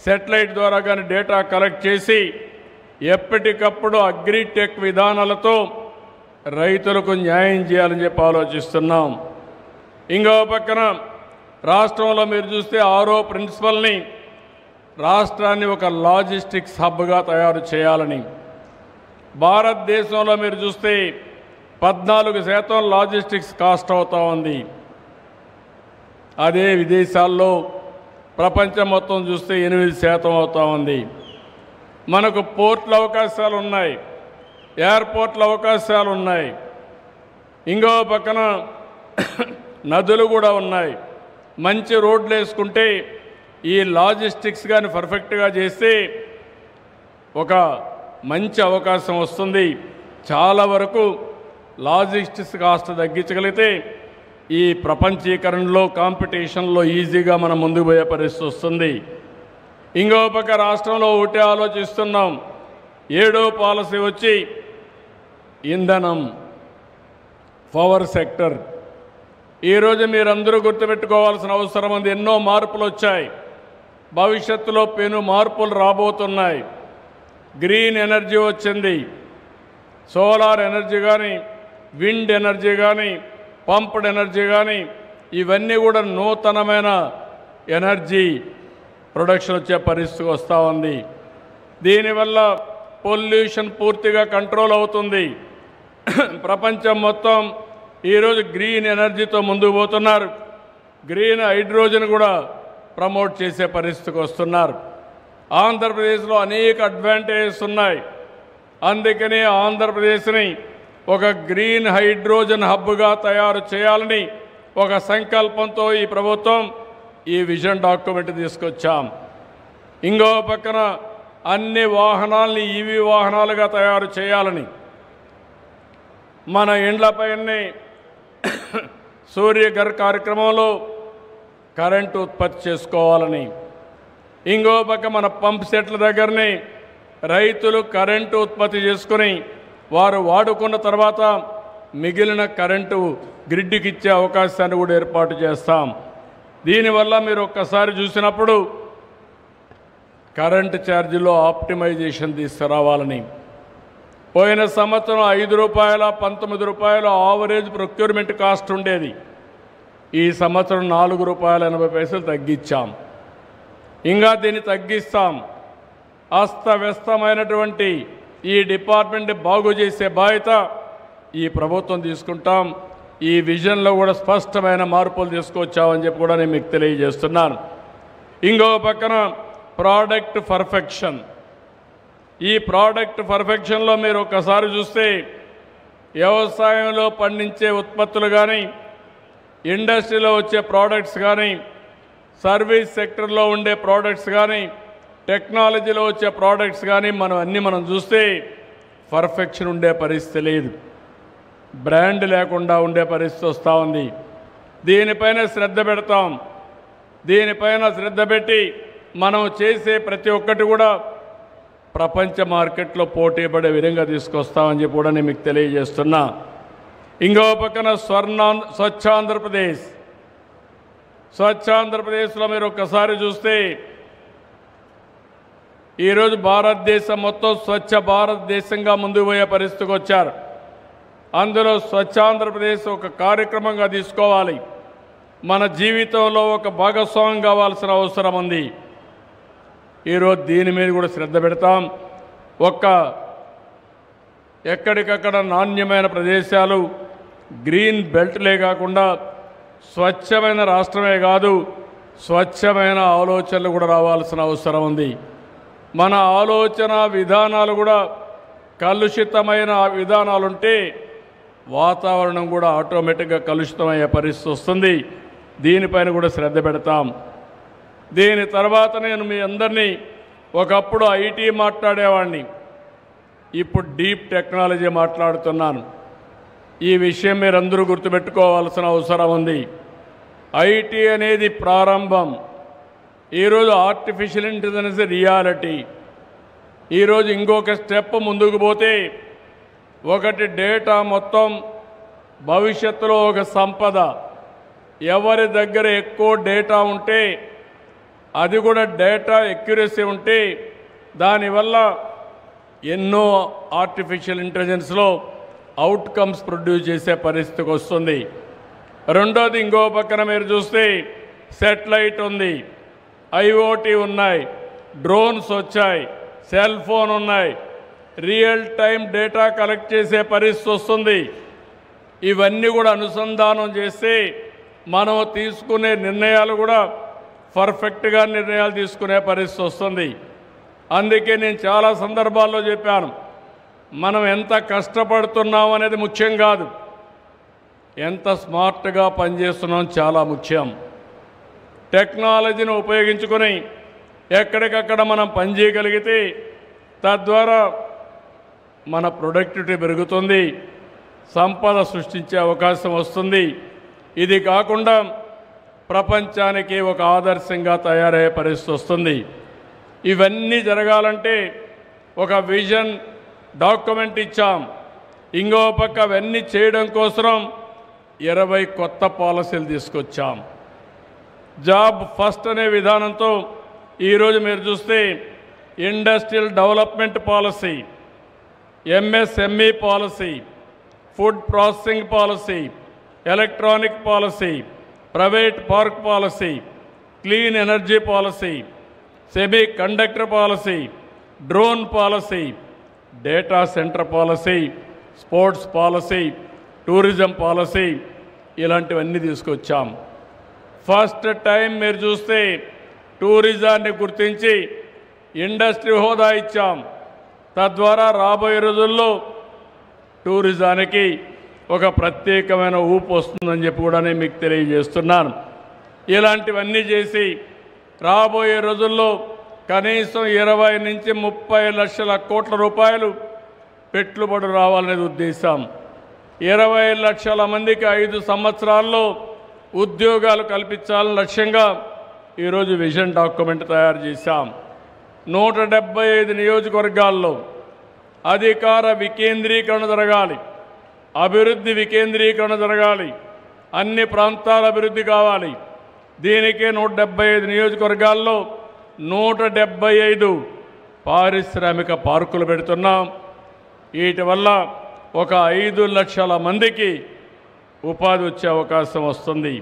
శాటిలైట్ ద్వారా కానీ డేటా కలెక్ట్ చేసి ఎప్పటికప్పుడు అగ్రిటెక్ విధానాలతో రైతులకు న్యాయం చేయాలని చెప్పి ఆలోచిస్తున్నాం. ఇంకో పక్కన రాష్ట్రంలో మీరు చూస్తే 6వ ప్రిన్సిపల్ని రాష్ట్రాన్ని ఒక లాజిస్టిక్స్ హబ్గా తయారు చేయాలని. భారతదేశంలో మీరు చూస్తే 14% లాజిస్టిక్స్ కాస్ట్ అవుతూ ఉంది. అదే విదేశాల్లో ప్రపంచం మొత్తం చూస్తే 8% అవుతూ ఉంది. మనకు పోర్ట్ల అవకాశాలు ఉన్నాయి, ఎయిర్పోర్ట్ల అవకాశాలు ఉన్నాయి. ఇంకో పక్కన నదులు కూడా ఉన్నాయి. మంచి రోడ్లు వేసుకుంటే ఈ లాజిస్టిక్స్ కానీ పర్ఫెక్ట్గా చేస్తే ఒక మంచి అవకాశం వస్తుంది. చాలా వరకు లాజిస్టిక్స్ కాస్ట్ తగ్గించగలిగితే ఈ ప్రపంచీకరణలో కాంపిటీషన్లో ఈజీగా మనం ముందుకు పోయే పరిస్థితి వస్తుంది. ఇంకో పక్క రాష్ట్రంలో ఒకటే ఆలోచిస్తున్నాం. 7వ పాలసీ వచ్చి ఇంధనం, పవర్ సెక్టర్. ఈరోజు మీరందరూ గుర్తుపెట్టుకోవాల్సిన అవసరం ఉంది. ఎన్నో మార్పులు వచ్చాయి, భవిష్యత్తులో పెను మార్పులు రాబోతున్నాయి. గ్రీన్ ఎనర్జీ వచ్చింది, సోలార్ ఎనర్జీ కానీ, విండ్ ఎనర్జీ కానీ, పంప్డ్ ఎనర్జీ కానీ, ఇవన్నీ కూడా నూతనమైన ఎనర్జీ ప్రొడక్షన్ వచ్చే పరిస్థితి వస్తూ ఉంది. దీనివల్ల పొల్యూషన్ పూర్తిగా కంట్రోల్ అవుతుంది. ప్రపంచం మొత్తం ఈరోజు గ్రీన్ ఎనర్జీతో ముందుకు పోతున్నారు. గ్రీన్ హైడ్రోజన్ కూడా ప్రమోట్ చేసే పరిస్థితికి వస్తున్నారు. ఆంధ్రప్రదేశ్లో అనేక అడ్వాంటేజెస్ ఉన్నాయి. అందుకని ఆంధ్రప్రదేశ్ని ఒక గ్రీన్ హైడ్రోజన్ హబ్గా తయారు చేయాలని ఒక సంకల్పంతో ఈ ప్రభుత్వం ఈ విజన్ డాక్యుమెంట్ తీసుకొచ్చాం. ఇంకో పక్కన అన్ని వాహనాలని ఈవీ వాహనాలుగా తయారు చేయాలని, మన ఇండ్లపైనే సూర్యఘర్ కార్యక్రమంలో కరెంటు ఉత్పత్తి చేసుకోవాలని, ఇంకో పక్క మన పంప్ సెట్ల దగ్గరనే రైతులు కరెంటు ఉత్పత్తి చేసుకుని వారు వాడుకున్న తర్వాత మిగిలిన కరెంటు గ్రిడ్కి ఇచ్చే అవకాశాన్ని కూడా ఏర్పాటు చేస్తాం. దీనివల్ల మీరు ఒక్కసారి చూసినప్పుడు కరెంటు ఛార్జీలో ఆప్టిమైజేషన్ తీసుకురావాలని, పోయిన సంవత్సరం 5 రూపాయల 19 రూపాయల ఆవరేజ్ ప్రొక్యూర్మెంట్ కాస్ట్ ఉండేది. ఈ సంవత్సరం 4 రూపాయల 80 పైసలు తగ్గించాం. ఇంకా దీన్ని తగ్గిస్తాం. అస్తవ్యస్తమైనటువంటి ఈ డిపార్ట్మెంట్ బాగు చేసే బాధ్యత ఈ ప్రభుత్వం తీసుకుంటాం. ఈ విజన్లో కూడా స్పష్టమైన మార్పులు తీసుకొచ్చామని చెప్పి కూడా నేను మీకు తెలియజేస్తున్నాను. ఇంకో పక్కన ప్రోడక్ట్ పర్ఫెక్షన్. ఈ ప్రోడక్ట్ పర్ఫెక్షన్లో మీరు ఒకసారి చూస్తే వ్యవసాయంలో పండించే ఉత్పత్తులు కానీ, ఇండస్ట్రీలో వచ్చే ప్రోడక్ట్స్ కానీ, సర్వీస్ సెక్టర్లో ఉండే ప్రోడక్ట్స్ కానీ, టెక్నాలజీలో వచ్చే ప్రోడక్ట్స్ కానీ మనం చూస్తే పర్ఫెక్షన్ ఉండే పరిస్థితి లేదు. బ్రాండ్ లేకుండా ఉండే పరిస్థితి వస్తూ ఉంది. దీనిపైన శ్రద్ధ పెడతాం. దీనిపైన శ్రద్ధ పెట్టి మనం చేసే ప్రతి ఒక్కటి కూడా ప్రపంచ మార్కెట్లో పోటీ పడే విధంగా తీసుకొస్తామని చెప్పి కూడా నేను మీకు తెలియజేస్తున్నా. ఇంకో పక్కన స్వచ్ఛ ఆంధ్రప్రదేశ్. స్వచ్ఛ ఆంధ్రప్రదేశ్లో మీరు ఒక్కసారి చూస్తే ఈరోజు భారతదేశం మొత్తం స్వచ్ఛ భారతదేశంగా ముందుకు పోయే పరిస్థితికి వచ్చారు. అందులో స్వచ్ఛ ఆంధ్రప్రదేశ్ ఒక కార్యక్రమంగా తీసుకోవాలి. మన జీవితంలో ఒక భాగస్వామ్యం కావాల్సిన అవసరం ఉంది. ఈరోజు దీని మీద కూడా శ్రద్ధ పెడతాం. ఎక్కడికక్కడ నాణ్యమైన ప్రదేశాలు, గ్రీన్ బెల్ట్లే కాకుండా స్వచ్ఛమైన రాష్ట్రమే కాదు, స్వచ్ఛమైన ఆలోచనలు కూడా రావాల్సిన అవసరం ఉంది. మన ఆలోచన విధానాలు కూడా కలుషితమైన విధానాలుంటే వాతావరణం కూడా ఆటోమేటిక్గా కలుషితమయ్యే పరిస్థితి వస్తుంది. దీనిపైన కూడా శ్రద్ధ పెడతాం. దీని తర్వాత నేను మీ అందరినీ ఒకప్పుడు ఐటీ మాట్లాడేవాడిని, ఇప్పుడు డీప్ టెక్నాలజీ మాట్లాడుతున్నాను. ఈ విషయం మీరందరూ గుర్తుపెట్టుకోవాల్సిన అవసరం ఉంది. ఐటీ అనేది ప్రారంభం. ఈరోజు ఆర్టిఫిషియల్ ఇంటెలిజెన్స్ రియాలిటీ. ఈరోజు ఇంకొక స్టెప్ ముందుకు పోతే ఒకటి డేటా మొత్తం భవిష్యత్తులో ఒక సంపద. ఎవరి దగ్గర ఎక్కువ డేటా ఉంటే, అది కూడా డేటా ఎక్యురసీ ఉంటే దానివల్ల ఎన్నో ఆర్టిఫిషియల్ ఇంటెలిజెన్స్లో అవుట్కమ్స్ ప్రొడ్యూస్ చేసే పరిస్థితికి వస్తుంది. రెండోది ఇంకో పక్కన మీరు చూస్తే సెటిలైట్ ఉంది, ఐఓటీ ఉన్నాయి, డ్రోన్స్ వచ్చాయి, సెల్ ఫోన్ ఉన్నాయి, రియల్ టైం డేటా కలెక్ట్ చేసే పరిస్థితి వస్తుంది. ఇవన్నీ కూడా అనుసంధానం చేస్తే మనం తీసుకునే నిర్ణయాలు కూడా పర్ఫెక్ట్గా నిర్ణయాలు తీసుకునే పరిస్థితి వస్తుంది. అందుకే నేను చాలా సందర్భాల్లో చెప్పాను, మనం ఎంత కష్టపడుతున్నాం అనేది ముఖ్యం కాదు, ఎంత స్మార్ట్గా పనిచేస్తున్నాం చాలా ముఖ్యం. టెక్నాలజీని ఉపయోగించుకొని ఎక్కడికక్కడ మనం పనిచేయగలిగితే తద్వారా మన ప్రొడక్టివిటీ పెరుగుతుంది, సంపద సృష్టించే అవకాశం వస్తుంది. ఇది కాకుండా ప్రపంచానికి ఒక ఆదర్శంగా తయారయ్యే పరిస్థితి వస్తుంది. ఇవన్నీ జరగాలంటే ఒక విజన్ డాక్యుమెంట్ ఇచ్చాం. ఇంకో పక్క అవన్నీ చేయడం కోసం 20 కొత్త పాలసీలు తీసుకొచ్చాం. జాబ్ ఫస్ట్ అనే విధానంతో ఈరోజు మీరు చూస్తే industrial development policy, MSME policy, food processing policy, electronic policy, private park policy, clean energy policy, semi conductor policy, drone policy, data centre policy, sports policy, tourism policy, ఇలాంటివన్నీ తీసుకొచ్చాం. ఫస్ట్ టైం మీరు చూస్తే టూరిజాన్ని గుర్తించి ఇండస్ట్రీ హోదా ఇచ్చాం. తద్వారా రాబోయే రోజుల్లో టూరిజానికి ఒక ప్రత్యేకమైన ఊపు వస్తుందని చెప్పి కూడా నేను మీకు తెలియజేస్తున్నాను. ఇలాంటివన్నీ చేసి రాబోయే రోజుల్లో కనీసం 20 నుంచి 30 లక్షల కోట్ల రూపాయలు పెట్టుబడి రావాలనేది ఉద్దేశం. 20 లక్షల మందికి 5 సంవత్సరాల్లో ఉద్యోగాలు కల్పించాలని లక్ష్యంగా ఈరోజు విజన్ డాక్యుమెంట్ తయారు చేశాం. 175 నియోజకవర్గాల్లో అధికార వికేంద్రీకరణ జరగాలి, అభివృద్ధి వికేంద్రీకరణ జరగాలి, అన్ని ప్రాంతాల అభివృద్ధి కావాలి. దీనికే 175 నియోజకవర్గాల్లో 175 పారిశ్రామిక పార్కులు పెడుతున్నాం. వీటి వల్ల ఒక 5 లక్షల మందికి ఉపాధి వచ్చే అవకాశం వస్తుంది.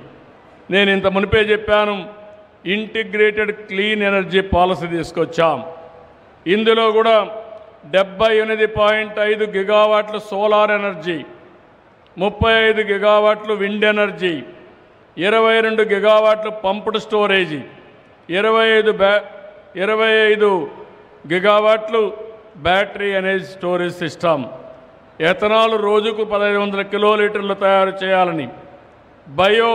నేను ఇంత మునిపే చెప్పాను, ఇంటిగ్రేటెడ్ క్లీన్ ఎనర్జీ పాలసీ తీసుకొచ్చాం. ఇందులో కూడా 78.5 గిగావాట్లు సోలార్ ఎనర్జీ, 35 గిగావాట్లు విండ్ ఎనర్జీ, 22 గిగావాట్లు పంప్డ్ స్టోరేజీ, 25 గిగావాట్లు battery energy storage system, ethanol రోజుకు 1500 కిలోలీటర్లు తయారు చేయాలని, బయో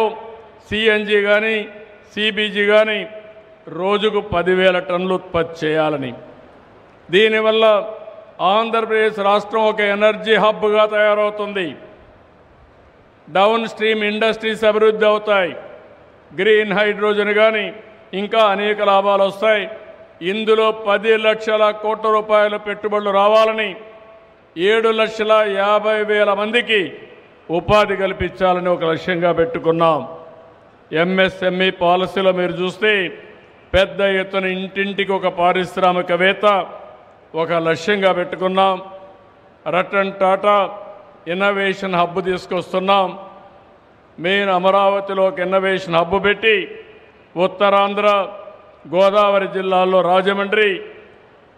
సిఎన్జి కానీ సిబిజి కానీ రోజుకు 10,000 టన్నులు ఉత్పత్తి చేయాలని. దీనివల్ల ఆంధ్రప్రదేశ్ రాష్ట్రం ఒక ఎనర్జీ హబ్గా తయారవుతుంది. డౌన్ స్ట్రీమ్ ఇండస్ట్రీస్ అభివృద్ధి అవుతాయి. గ్రీన్ హైడ్రోజన్ కానీ ఇంకా అనేక లాభాలు వస్తాయి. ఇందులో 10 లక్షల కోట్ల రూపాయల పెట్టుబడులు రావాలని, 7,50,000 మందికి ఉపాధి కల్పించాలని ఒక లక్ష్యంగా పెట్టుకున్నాం. ఎంఎస్ఎంఈ పాలసీలో మీరు చూస్తే పెద్ద ఎత్తున ఇంటింటికి ఒక పారిశ్రామికవేత్త ఒక లక్ష్యంగా పెట్టుకున్నాం. రతన్ టాటా ఇన్నోవేషన్ హబ్ తీసుకొస్తున్నాం. మెయిన్ అమరావతిలో ఒక ఇన్నోవేషన్ హబ్ పెట్టి ఉత్తరాంధ్ర, గోదావరి జిల్లాల్లో రాజమండ్రి,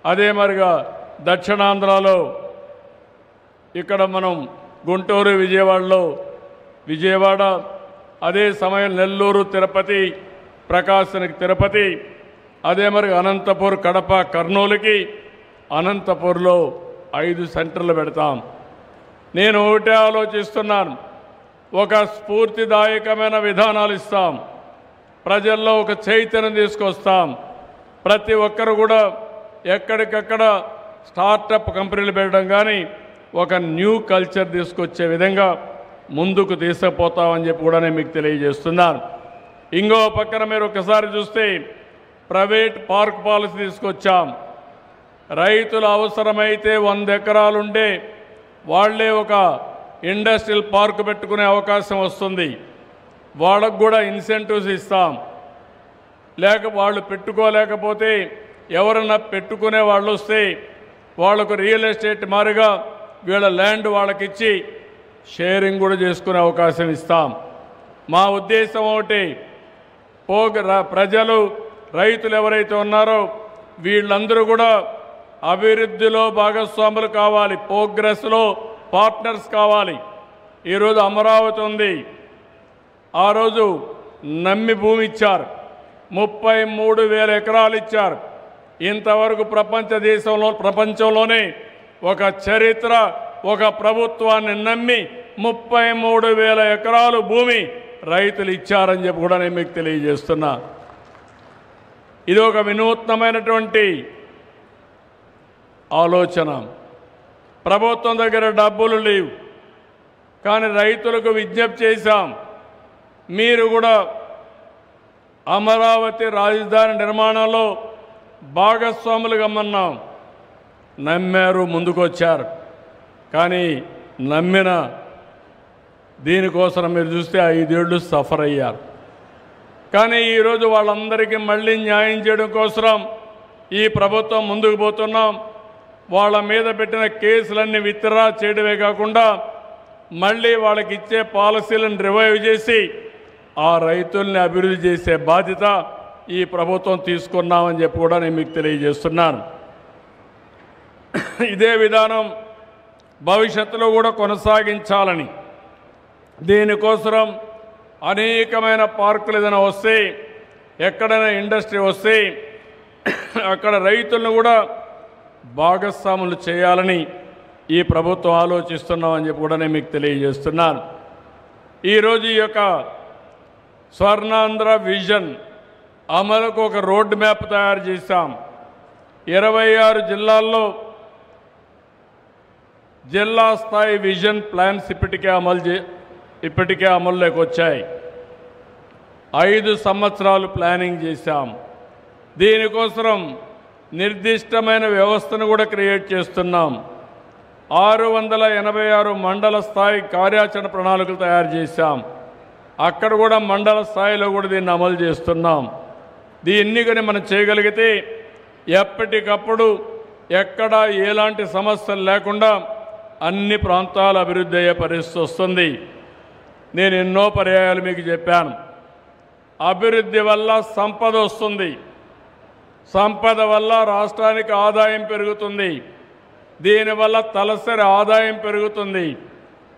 అదే మరిగా దక్షిణాంధ్రలో ఇక్కడ మనం గుంటూరు, విజయవాడ, అదే సమయం నెల్లూరు, తిరుపతి, ప్రకాశానికి తిరుపతి, అదే మరి అనంతపూర్, కడప, కర్నూలుకి అనంతపూర్లో 5 సెంటర్లు పెడతాం. నేను ఒకటే ఆలోచిస్తున్నాను, ఒక స్ఫూర్తిదాయకమైన విధానాలు ఇస్తాం, ప్రజల్లో ఒక చైతన్యం తీసుకొస్తాం. ప్రతి ఒక్కరు కూడా ఎక్కడికక్కడ స్టార్టప్ కంపెనీలు పెట్టడం కానీ ఒక న్యూ కల్చర్ తీసుకొచ్చే విధంగా ముందుకు తీసుకుపోతామని చెప్పి కూడా నేను మీకు తెలియజేస్తున్నాను. ఇంకో పక్కన మీరు ఒకసారి చూస్తే ప్రైవేట్ పార్క్ పాలసీ తీసుకొచ్చాం. రైతుల అవసరమైతే 100 ఎకరాలుండే వాళ్లే ఒక ఇండస్ట్రియల్ పార్క్ పెట్టుకునే అవకాశం వస్తుంది. వాళ్ళకు కూడా ఇన్సెంటివ్స్ ఇస్తాం. వాళ్ళు పెట్టుకోలేకపోతే ఎవరన్నా పెట్టుకునే వాళ్ళు వస్తే వాళ్లకు రియల్ ఎస్టేట్ మారిగా వీళ్ళ ల్యాండ్ వాళ్ళకిచ్చి షేరింగ్ కూడా చేసుకునే అవకాశం ఇస్తాం. మా ఉద్దేశం ఒకటి, ప్రజలు, రైతులు ఎవరైతే ఉన్నారో వీళ్ళందరూ కూడా అభివృద్ధిలో భాగస్వాములు కావాలి, ప్రోగ్రెస్లో పార్ట్నర్స్ కావాలి. ఈరోజు అమరావతి ఉంది, ఆ రోజు నమ్మి భూమి ఇచ్చారు, 33,000 ఎకరాలు ఇచ్చారు. ఇంతవరకు ప్రపంచంలోనే ఒక చరిత్ర, ఒక ప్రభుత్వాన్ని నమ్మి 33,000 ఎకరాలు భూమి రైతులు ఇచ్చారని చెప్పి కూడా నేను మీకు తెలియజేస్తున్నా. ఇది ఒక వినూత్నమైనటువంటి ఆలోచన. ప్రభుత్వం దగ్గర డబ్బులు లేవు, కానీ రైతులకు విజ్ఞప్తి చేశాం, మీరు కూడా అమరావతి రాజధాని నిర్మాణంలో భాగస్వాములు గమ్మన్నాం. నమ్మారు, ముందుకొచ్చారు. కానీ నమ్మిన దీనికోసం మీరు చూస్తే 5 ఏళ్ళు సఫర్ అయ్యారు. కానీ ఈరోజు వాళ్ళందరికీ మళ్ళీ న్యాయం చేయడం కోసం ఈ ప్రభుత్వం ముందుకు పోతున్నాం. వాళ్ళ మీద పెట్టిన కేసులన్నీ విత్డ్రా చేయడమే కాకుండా మళ్ళీ వాళ్ళకి ఇచ్చే పాలసీలను రివైవ్ చేసి ఆ రైతుల్ని అభివృద్ధి చేసే బాధ్యత ఈ ప్రభుత్వం తీసుకున్నామని చెప్పి కూడా నేను మీకు తెలియజేస్తున్నాను. ఇదే విధానం భవిష్యత్తులో కూడా కొనసాగించాలని, దీనికోసం అనేకమైన పార్కులు ఏదైనా వస్తే, ఎక్కడైనా ఇండస్ట్రీ వస్తే అక్కడ రైతులను కూడా భాగస్వాములు చేయాలని ఈ ప్రభుత్వం ఆలోచిస్తున్నామని చెప్పి కూడా నేను మీకు తెలియజేస్తున్నాను. ఈరోజు ఈ యొక్క స్వర్ణాంధ్ర విజన్ అమలుకు ఒక రోడ్ మ్యాప్ తయారు చేశాం. 26 జిల్లాల్లో జిల్లా స్థాయి విజన్ ప్లాన్స్ ఇప్పటికే అమల్లోకి వచ్చాయి. 5 సంవత్సరాలు ప్లానింగ్ చేశాం. దీనికోసం నిర్దిష్టమైన వ్యవస్థను కూడా క్రియేట్ చేస్తున్నాం. 686 మండల స్థాయి కార్యాచరణ ప్రణాళికలు తయారు చేశాం. అక్కడ కూడా మండల స్థాయిలో కూడా దీన్ని అమలు చేస్తున్నాం. దీన్ని కానీ మనం చేయగలిగితే ఎప్పటికప్పుడు ఎక్కడ ఎలాంటి సమస్యలు లేకుండా అన్ని ప్రాంతాలు అభివృద్ధి అయ్యే పరిస్థితి వస్తుంది. నేను ఎన్నో పర్యాయాలు మీకు చెప్పాను. అభివృద్ధి వల్ల సంపద వస్తుంది, సంపద వల్ల రాష్ట్రానికి ఆదాయం పెరుగుతుంది, దీనివల్ల తలసరి ఆదాయం పెరుగుతుంది.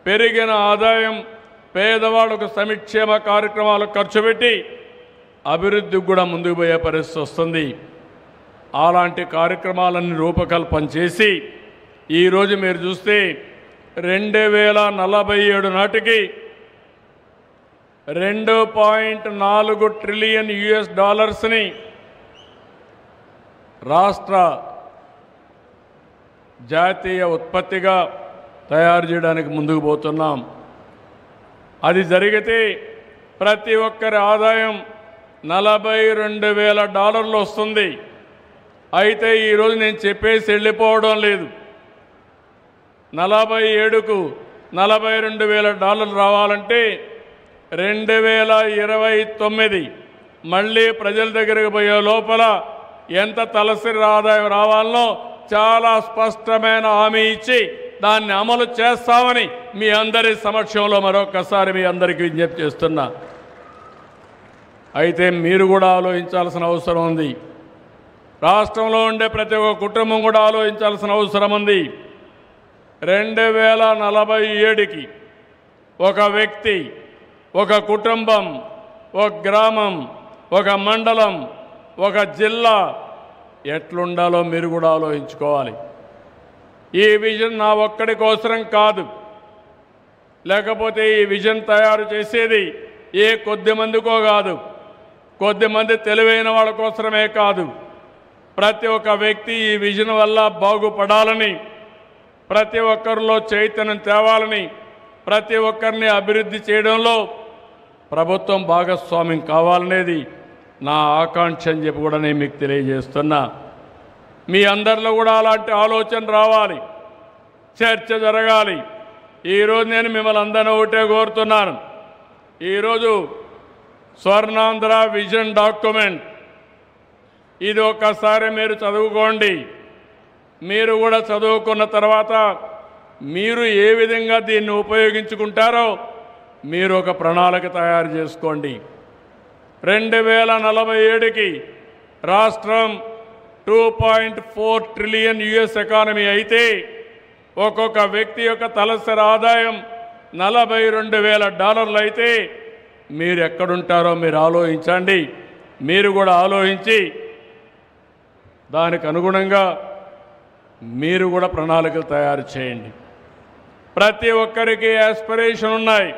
పెరిగిన ఆదాయం పేదవాళ్ళకు సంక్షేమ కార్యక్రమాలు ఖర్చు పెట్టి అభివృద్ధికి కూడా ముందుకు పోయే పరిస్థితి వస్తుంది. అలాంటి కార్యక్రమాలన్నీ రూపకల్పన చేసి ఈరోజు మీరు చూస్తే 2047 నాటికి $2.4 ట్రిలియన్ ని రాష్ట్ర జాతీయ ఉత్పత్తిగా తయారు చేయడానికి ముందుకు పోతున్నాం. అది జరిగితే ప్రతి ఒక్కరి ఆదాయం $42,000 వస్తుంది. అయితే ఈరోజు నేను చెప్పేసి వెళ్ళిపోవడం లేదు. 47కు $42,000 రావాలంటే 2029 మళ్ళీ ప్రజల దగ్గరికి పోయే లోపల ఎంత తలసరి ఆదాయం రావాలనో చాలా స్పష్టమైన హామీ ఇచ్చి దాన్ని అమలు చేస్తామని మీ అందరి సమక్షంలో మరొకసారి మీ అందరికీ విజ్ఞప్తి చేస్తున్నా. అయితే మీరు కూడా ఆలోచించాల్సిన అవసరం ఉంది. రాష్ట్రంలో ఉండే ప్రతి ఒక్క కుటుంబం కూడా ఆలోచించాల్సిన అవసరం ఉంది. 2047కి ఒక వ్యక్తి, ఒక కుటుంబం, ఒక గ్రామం, ఒక మండలం, ఒక జిల్లా ఎట్లుండాలో మీరు కూడా ఆలోచించుకోవాలి. ఈ విజన్ నా ఒక్కడి కోసరం కాదు, లేకపోతే ఈ విజన్ తయారు చేసేది ఏ కొద్ది మందికో కాదు, కొద్దిమంది తెలివైన వాళ్ళ కోసమే కాదు. ప్రతి ఒక్క వ్యక్తి ఈ విజన్ వల్ల బాగుపడాలని, ప్రతి ఒక్కరిలో చైతన్యం తేవాలని, ప్రతి ఒక్కరిని అభివృద్ధి చేయడంలో ప్రభుత్వం భాగస్వామ్యం కావాలనేది నా ఆకాంక్ష అని చెప్పి కూడా నేను మీకు తెలియజేస్తున్నా. మీ అందరిలో కూడా అలాంటి ఆలోచన రావాలి, చర్చ జరగాలి. ఈరోజు నేను మిమ్మల్ని అందరినీ ఒకటే కోరుతున్నాను. ఈరోజు స్వర్ణాంధ్ర విజన్ డాక్యుమెంట్ ఇది ఒక్కసారి మీరు చదువుకోండి. మీరు కూడా చదువుకున్న తర్వాత మీరు ఏ విధంగా దీన్ని ఉపయోగించుకుంటారో మీరు ఒక ప్రణాళిక తయారు చేసుకోండి. 2047కి రాష్ట్రం $2.4 ట్రిలియన్ ఎకానమీ అయితే ఒక్కొక్క వ్యక్తి యొక్క తలసరి ఆదాయం $42,000 అయితే మీరు ఎక్కడుంటారో మీరు ఆలోచించండి. మీరు కూడా ఆలోచించి దానికి అనుగుణంగా మీరు కూడా ప్రణాళికలు తయారు చేయండి. ప్రతి ఒక్కరికి యాస్పిరేషన్ ఉన్నాయి,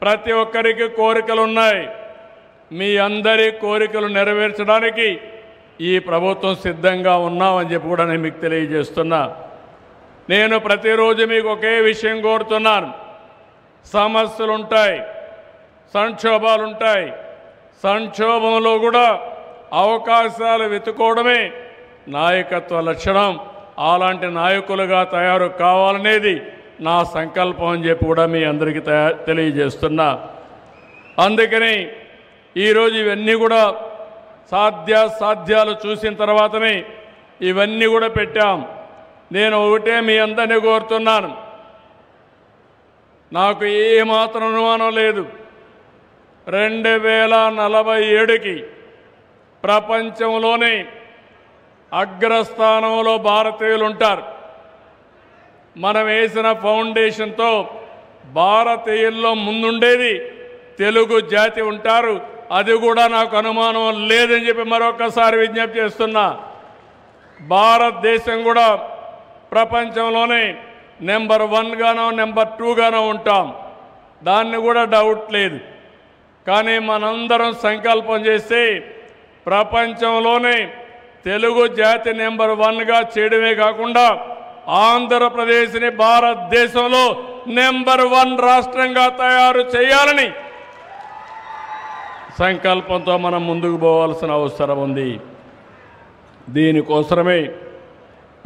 ప్రతి ఒక్కరికి కోరికలు ఉన్నాయి. మీ అందరి కోరికలు నెరవేర్చడానికి ఈ ప్రభుత్వం సిద్ధంగా ఉన్నామని చెప్పి కూడా నేను మీకు తెలియజేస్తున్నా. నేను ప్రతిరోజు మీకు ఒకే విషయం కోరుతున్నాను. సమస్యలు ఉంటాయి, సంక్షోభాలు ఉంటాయి. సంక్షోభంలో కూడా అవకాశాలు వెతుకోవడమే నాయకత్వ లక్షణం. అలాంటి నాయకులుగా తయారు కావాలనేది నా సంకల్పం అని చెప్పి కూడా మీ అందరికీ తెలియజేస్తున్నా. అందుకని ఈరోజు ఇవన్నీ కూడా సాధ్యాలు చూసిన తర్వాతనే ఇవన్నీ కూడా పెట్టాం. నేను ఒకటే మీ అందరినీ కోరుతున్నాను, నాకు ఏమాత్రం అనుమానం లేదు, 2047కి ప్రపంచంలోనే అగ్రస్థానంలో భారతీయులు ఉంటారు. మనం వేసిన ఫౌండేషన్తో భారతీయుల్లో ముందుండేది తెలుగు జాతి ఉంటారు. అది కూడా నాకు అనుమానం లేదని చెప్పి మరొకసారి విజ్ఞప్తి చేస్తున్నా. భారతదేశం కూడా ప్రపంచంలోనే నెంబర్ 1గానో నెంబర్ 2గానో ఉంటాం, దాన్ని కూడా డౌట్ లేదు. కానీ మనందరం సంకల్పం చేస్తే ప్రపంచంలోనే తెలుగు జాతి నెంబర్ 1గా చేయడమే కాకుండా ఆంధ్రప్రదేశ్ని భారతదేశంలో నెంబర్ 1 రాష్ట్రంగా తయారు చేయాలని సంకల్పంతో మనం ముందుకు పోవాల్సిన అవసరం ఉంది. దీనికోసమే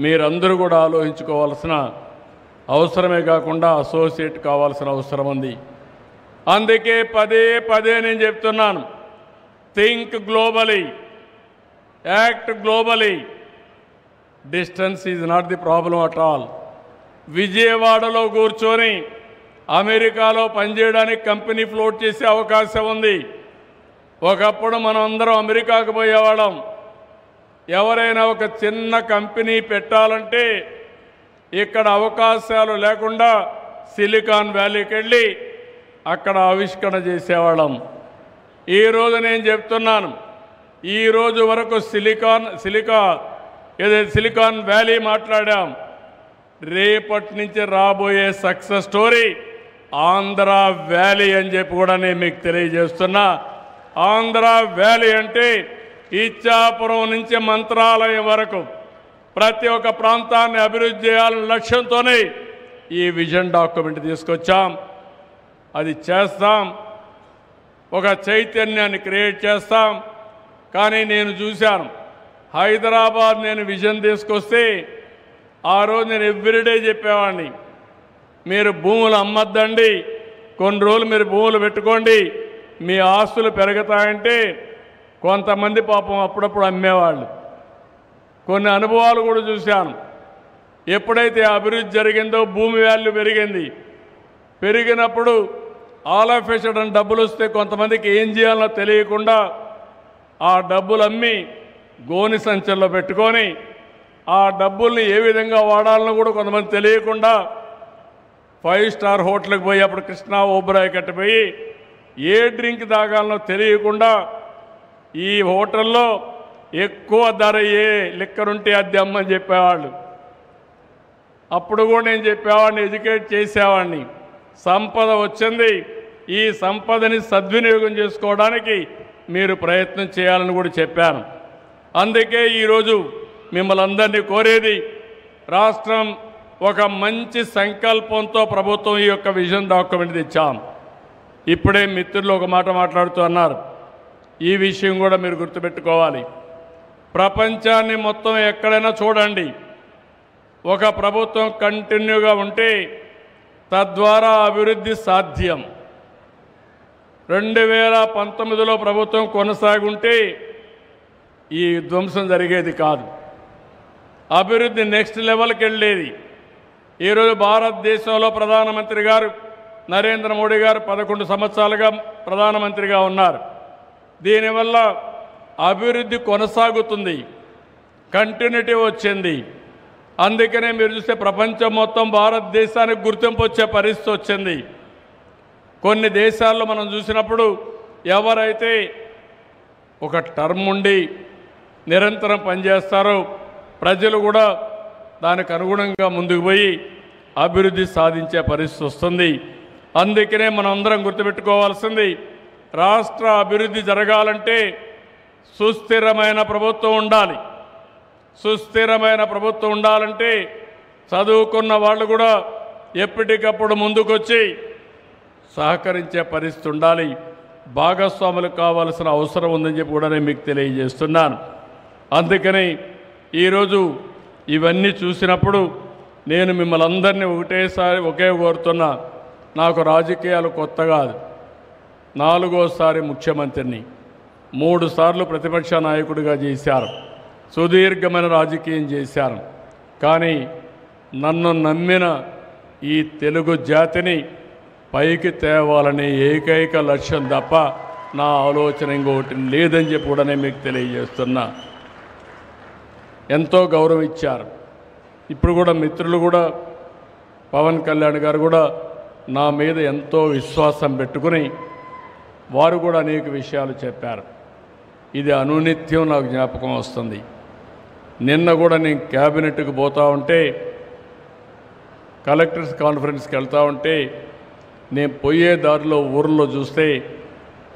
మీరందరూ కూడా ఆలోచించుకోవాల్సిన అవసరమే కాకుండా అసోసియేట్ కావాల్సిన అవసరం ఉంది. అందుకే పదే నేను చెప్తున్నాను, think globally, act globally. Distance is not the problem at all. విజయవాడలో కూర్చొని అమెరికాలో పనిచేయడానికి కంపెనీ ఫ్లోట్ చేసే అవకాశం ఉంది. ఒకప్పుడు మనం అందరం అమెరికాకు పోయేవాళ్ళం. ఎవరైనా ఒక చిన్న కంపెనీ పెట్టాలంటే ఇక్కడ అవకాశాలు లేకుండా సిలికాన్ వ్యాలీకి వెళ్ళి అక్కడ ఆవిష్కరణ చేసేవాళ్ళం. ఈరోజు నేను చెప్తున్నాను, ఈరోజు వరకు సిలికాన్ వ్యాలీ మాట్లాడాం. రేపటి నుంచి రాబోయే సక్సెస్ స్టోరీ ఆంధ్ర వ్యాలీ అని చెప్పి కూడా నేను మీకు తెలియజేస్తున్నా. ఆంధ్ర వ్యాలీ అంటే ఇచ్చాపురం నుంచి మంత్రాలయం వరకు ప్రతి ఒక్క ప్రాంతాన్ని అభివృద్ధి చేయాలనే లక్ష్యంతోనే ఈ విజన్ డాక్యుమెంట్ తీసుకొచ్చాం. అది చేస్తాం, ఒక చైతన్యాన్ని క్రియేట్ చేస్తాం. కానీ నేను చూశాను, హైదరాబాద్ నేను విజన్ తీసుకొస్తే ఆ రోజు నేను ఎవ్రీడే చెప్పేవాడిని, మీరు భూములు అమ్మద్దండి, కొన్ని రోజులు మీరు భూములు పెట్టుకోండి, మీ ఆస్తులు పెరుగుతాయంటే కొంతమంది పాపం అప్పుడప్పుడు అమ్మేవాళ్ళు. కొన్ని అనుభవాలు కూడా చూశాను. ఎప్పుడైతే అభివృద్ధి జరిగిందో భూమి వాల్యూ పెరిగింది. పెరిగినప్పుడు ఆల్ ఆఫ్ ఎ సడన్ డబ్బులు వస్తే కొంతమందికి ఏం చేయాలో తెలియకుండా ఆ డబ్బులు అమ్మి గోని సంచుల్లో పెట్టుకొని ఆ డబ్బుల్ని ఏ విధంగా వాడాలనో కూడా కొంతమంది తెలియకుండా 5 స్టార్ హోటల్కి పోయి అప్పుడు కృష్ణా ఓబ్రాయ్ కట్టిపోయి ఏ డ్రింక్ తాగాలనో తెలియకుండా ఈ హోటల్లో ఎక్కువ ధర ఏ లిక్కర్ ఉంటే అది అమ్మని చెప్పేవాళ్ళు. అప్పుడు కూడా నేను చెప్పేవాడిని, ఎడ్యుకేట్ చేసేవాడిని. సంపద వచ్చింది, ఈ సంపదని సద్వినియోగం చేసుకోవడానికి మీరు ప్రయత్నం చేయాలని కూడా చెప్పాను. అందుకే ఈరోజు మిమ్మల్ని అందరినీ కోరేది, రాష్ట్రం ఒక మంచి సంకల్పంతో ప్రభుత్వం ఈ యొక్క విజన్ డాక్యుమెంట్ తెచ్చాం. ఇప్పుడే మిత్రులు ఒక మాట మాట్లాడుతూ అన్నారు, ఈ విషయం కూడా మీరు గుర్తుపెట్టుకోవాలి. ప్రపంచాన్ని మొత్తం ఎక్కడైనా చూడండి, ఒక ప్రభుత్వం కంటిన్యూగా ఉంటే తద్వారా అభివృద్ధి సాధ్యం. 2019లో ప్రభుత్వం కొనసాగుంటే ఈ ధ్వంసం జరిగేది కాదు, అభివృద్ధి నెక్స్ట్ లెవెల్కి వెళ్ళేది. ఈరోజు భారతదేశంలో ప్రధానమంత్రి గారు నరేంద్ర మోడీ గారు 11 సంవత్సరాలుగా ప్రధానమంత్రిగా ఉన్నారు. దీనివల్ల అభివృద్ధి కొనసాగుతుంది, కంటిన్యూటీ వచ్చింది. అందుకనే మీరు చూస్తే ప్రపంచం మొత్తం భారతదేశానికి గుర్తింపు వచ్చే పరిస్థితి వచ్చింది. కొన్ని దేశాల్లో మనం చూసినప్పుడు ఎవరైతే ఒక టర్మ్ ఉండి నిరంతరం పనిచేస్తారో ప్రజలు కూడా దానికి అనుగుణంగా ముందుకు పోయి అభివృద్ధి సాధించే పరిస్థితి వస్తుంది. అందుకనే మనం అందరం గుర్తుపెట్టుకోవాల్సింది, రాష్ట్ర అభివృద్ధి జరగాలంటే సుస్థిరమైన ప్రభుత్వం ఉండాలి. సుస్థిరమైన ప్రభుత్వం ఉండాలంటే చదువుకున్న వాళ్ళు కూడా ఎప్పటికప్పుడు ముందుకొచ్చి సహకరించే పరిస్థితి ఉండాలి. భాగస్వాములు కావాల్సిన అవసరం ఉందని చెప్పి కూడా నేను మీకు తెలియజేస్తున్నాను. అందుకని ఈరోజు ఇవన్నీ చూసినప్పుడు నేను మిమ్మల్ని అందరినీ ఒకే కోరుతున్నా, నాకు రాజకీయాలు కొత్త కాదు. 4వసారి ముఖ్యమంత్రిని, 3 సార్లు ప్రతిపక్ష నాయకుడిగా చేశారు, సుదీర్ఘమైన రాజకీయం చేశారు. కానీ నన్ను నమ్మిన ఈ తెలుగు జాతిని పైకి తేవాలనే ఏకైక లక్ష్యం తప్ప నా ఆలోచన ఇంకొకటి లేదని చెప్పి కూడా నేను మీకు తెలియజేస్తున్నా. ఎంతో గౌరవం ఇచ్చారు. ఇప్పుడు కూడా మిత్రులు కూడా పవన్ కళ్యాణ్ గారు కూడా నా మీద ఎంతో విశ్వాసం పెట్టుకుని వారు కూడా అనేక విషయాలు చెప్పారు. ఇది అనునిత్యం నాకు జ్ఞాపకం వస్తుంది. నిన్న కూడా నేను క్యాబినెట్కి పోతూ ఉంటే, కలెక్టర్స్ కాన్ఫరెన్స్కి వెళ్తూ ఉంటే, నేను పోయే దారిలో ఊర్లో చూస్తే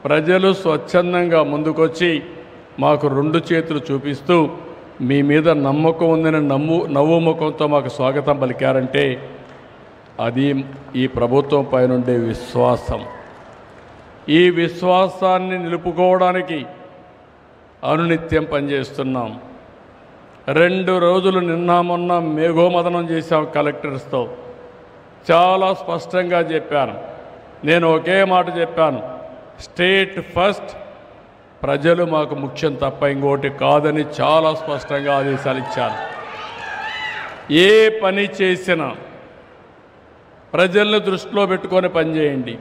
ప్రజలు స్వచ్ఛందంగా ముందుకొచ్చి మాకు 2 చేతులు చూపిస్తూ మీ మీద నమ్మకం ఉందని నవ్వు ముఖంతో మాకు స్వాగతం పలికారంటే అది ఈ ప్రభుత్వం పైనుండే విశ్వాసం. ఈ విశ్వాసాన్ని నిలుపుకోవడానికి అనునిత్యం పనిచేస్తున్నాం. 2 రోజులు నిన్న మొన్న మేఘోమదనం చేశాం కలెక్టర్స్తో. చాలా స్పష్టంగా చెప్పాను. నేను ఒకే మాట చెప్పాను, స్టేట్ ఫస్ట్, ప్రజలు మాకు ముఖ్యం తప్ప ఇంకోటి కాదని చాలా స్పష్టంగా ఆదేశాలు ఇచ్చాను. ఏ పని చేసినా ప్రజల్ని దృష్టిలో పెట్టుకొని పనిచేయండి,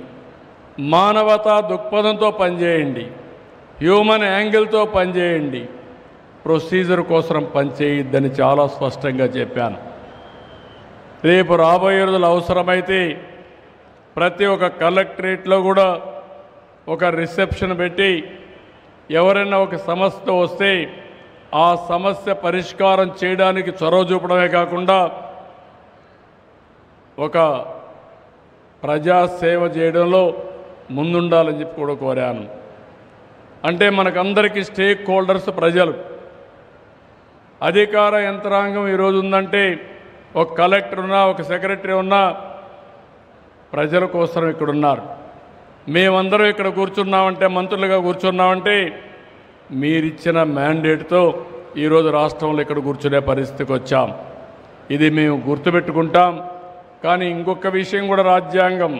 మానవతా దృక్పథంతో పనిచేయండి, హ్యూమన్ యాంగిల్తో పనిచేయండి, ప్రొసీజర్ కోసం పనిచేయొద్దని చాలా స్పష్టంగా చెప్పాను. రేపు రాబోయే రోజులు అవసరమైతే ప్రతి ఒక్క కలెక్టరేట్లో కూడా ఒక రిసెప్షన్ పెట్టి ఎవరైనా ఒక సమస్య వస్తే ఆ సమస్య పరిష్కారం చేయడానికి చొరవ చూపడమే కాకుండా ఒక ప్రజాసేవ చేయడంలో ముందుండాలని చెప్పి కూడా కోరాను. అంటే మనకందరికీ స్టేక్ హోల్డర్స్ ప్రజలు. అధికార యంత్రాంగం ఈరోజు ఉందంటే ఒక కలెక్టర్ ఉన్నా, ఒక సెక్రటరీ ఉన్నా ప్రజల కోసం ఇక్కడ ఉన్నారు. మేమందరం ఇక్కడ కూర్చున్నామంటే, మంత్రులుగా కూర్చున్నామంటే మీరిచ్చిన మ్యాండేట్తో ఈరోజు రాష్ట్రంలో ఇక్కడ కూర్చునే పరిస్థితికి వచ్చాం. ఇది మేము గుర్తుపెట్టుకుంటాం. కానీ ఇంకొక విషయం కూడా, రాజ్యాంగం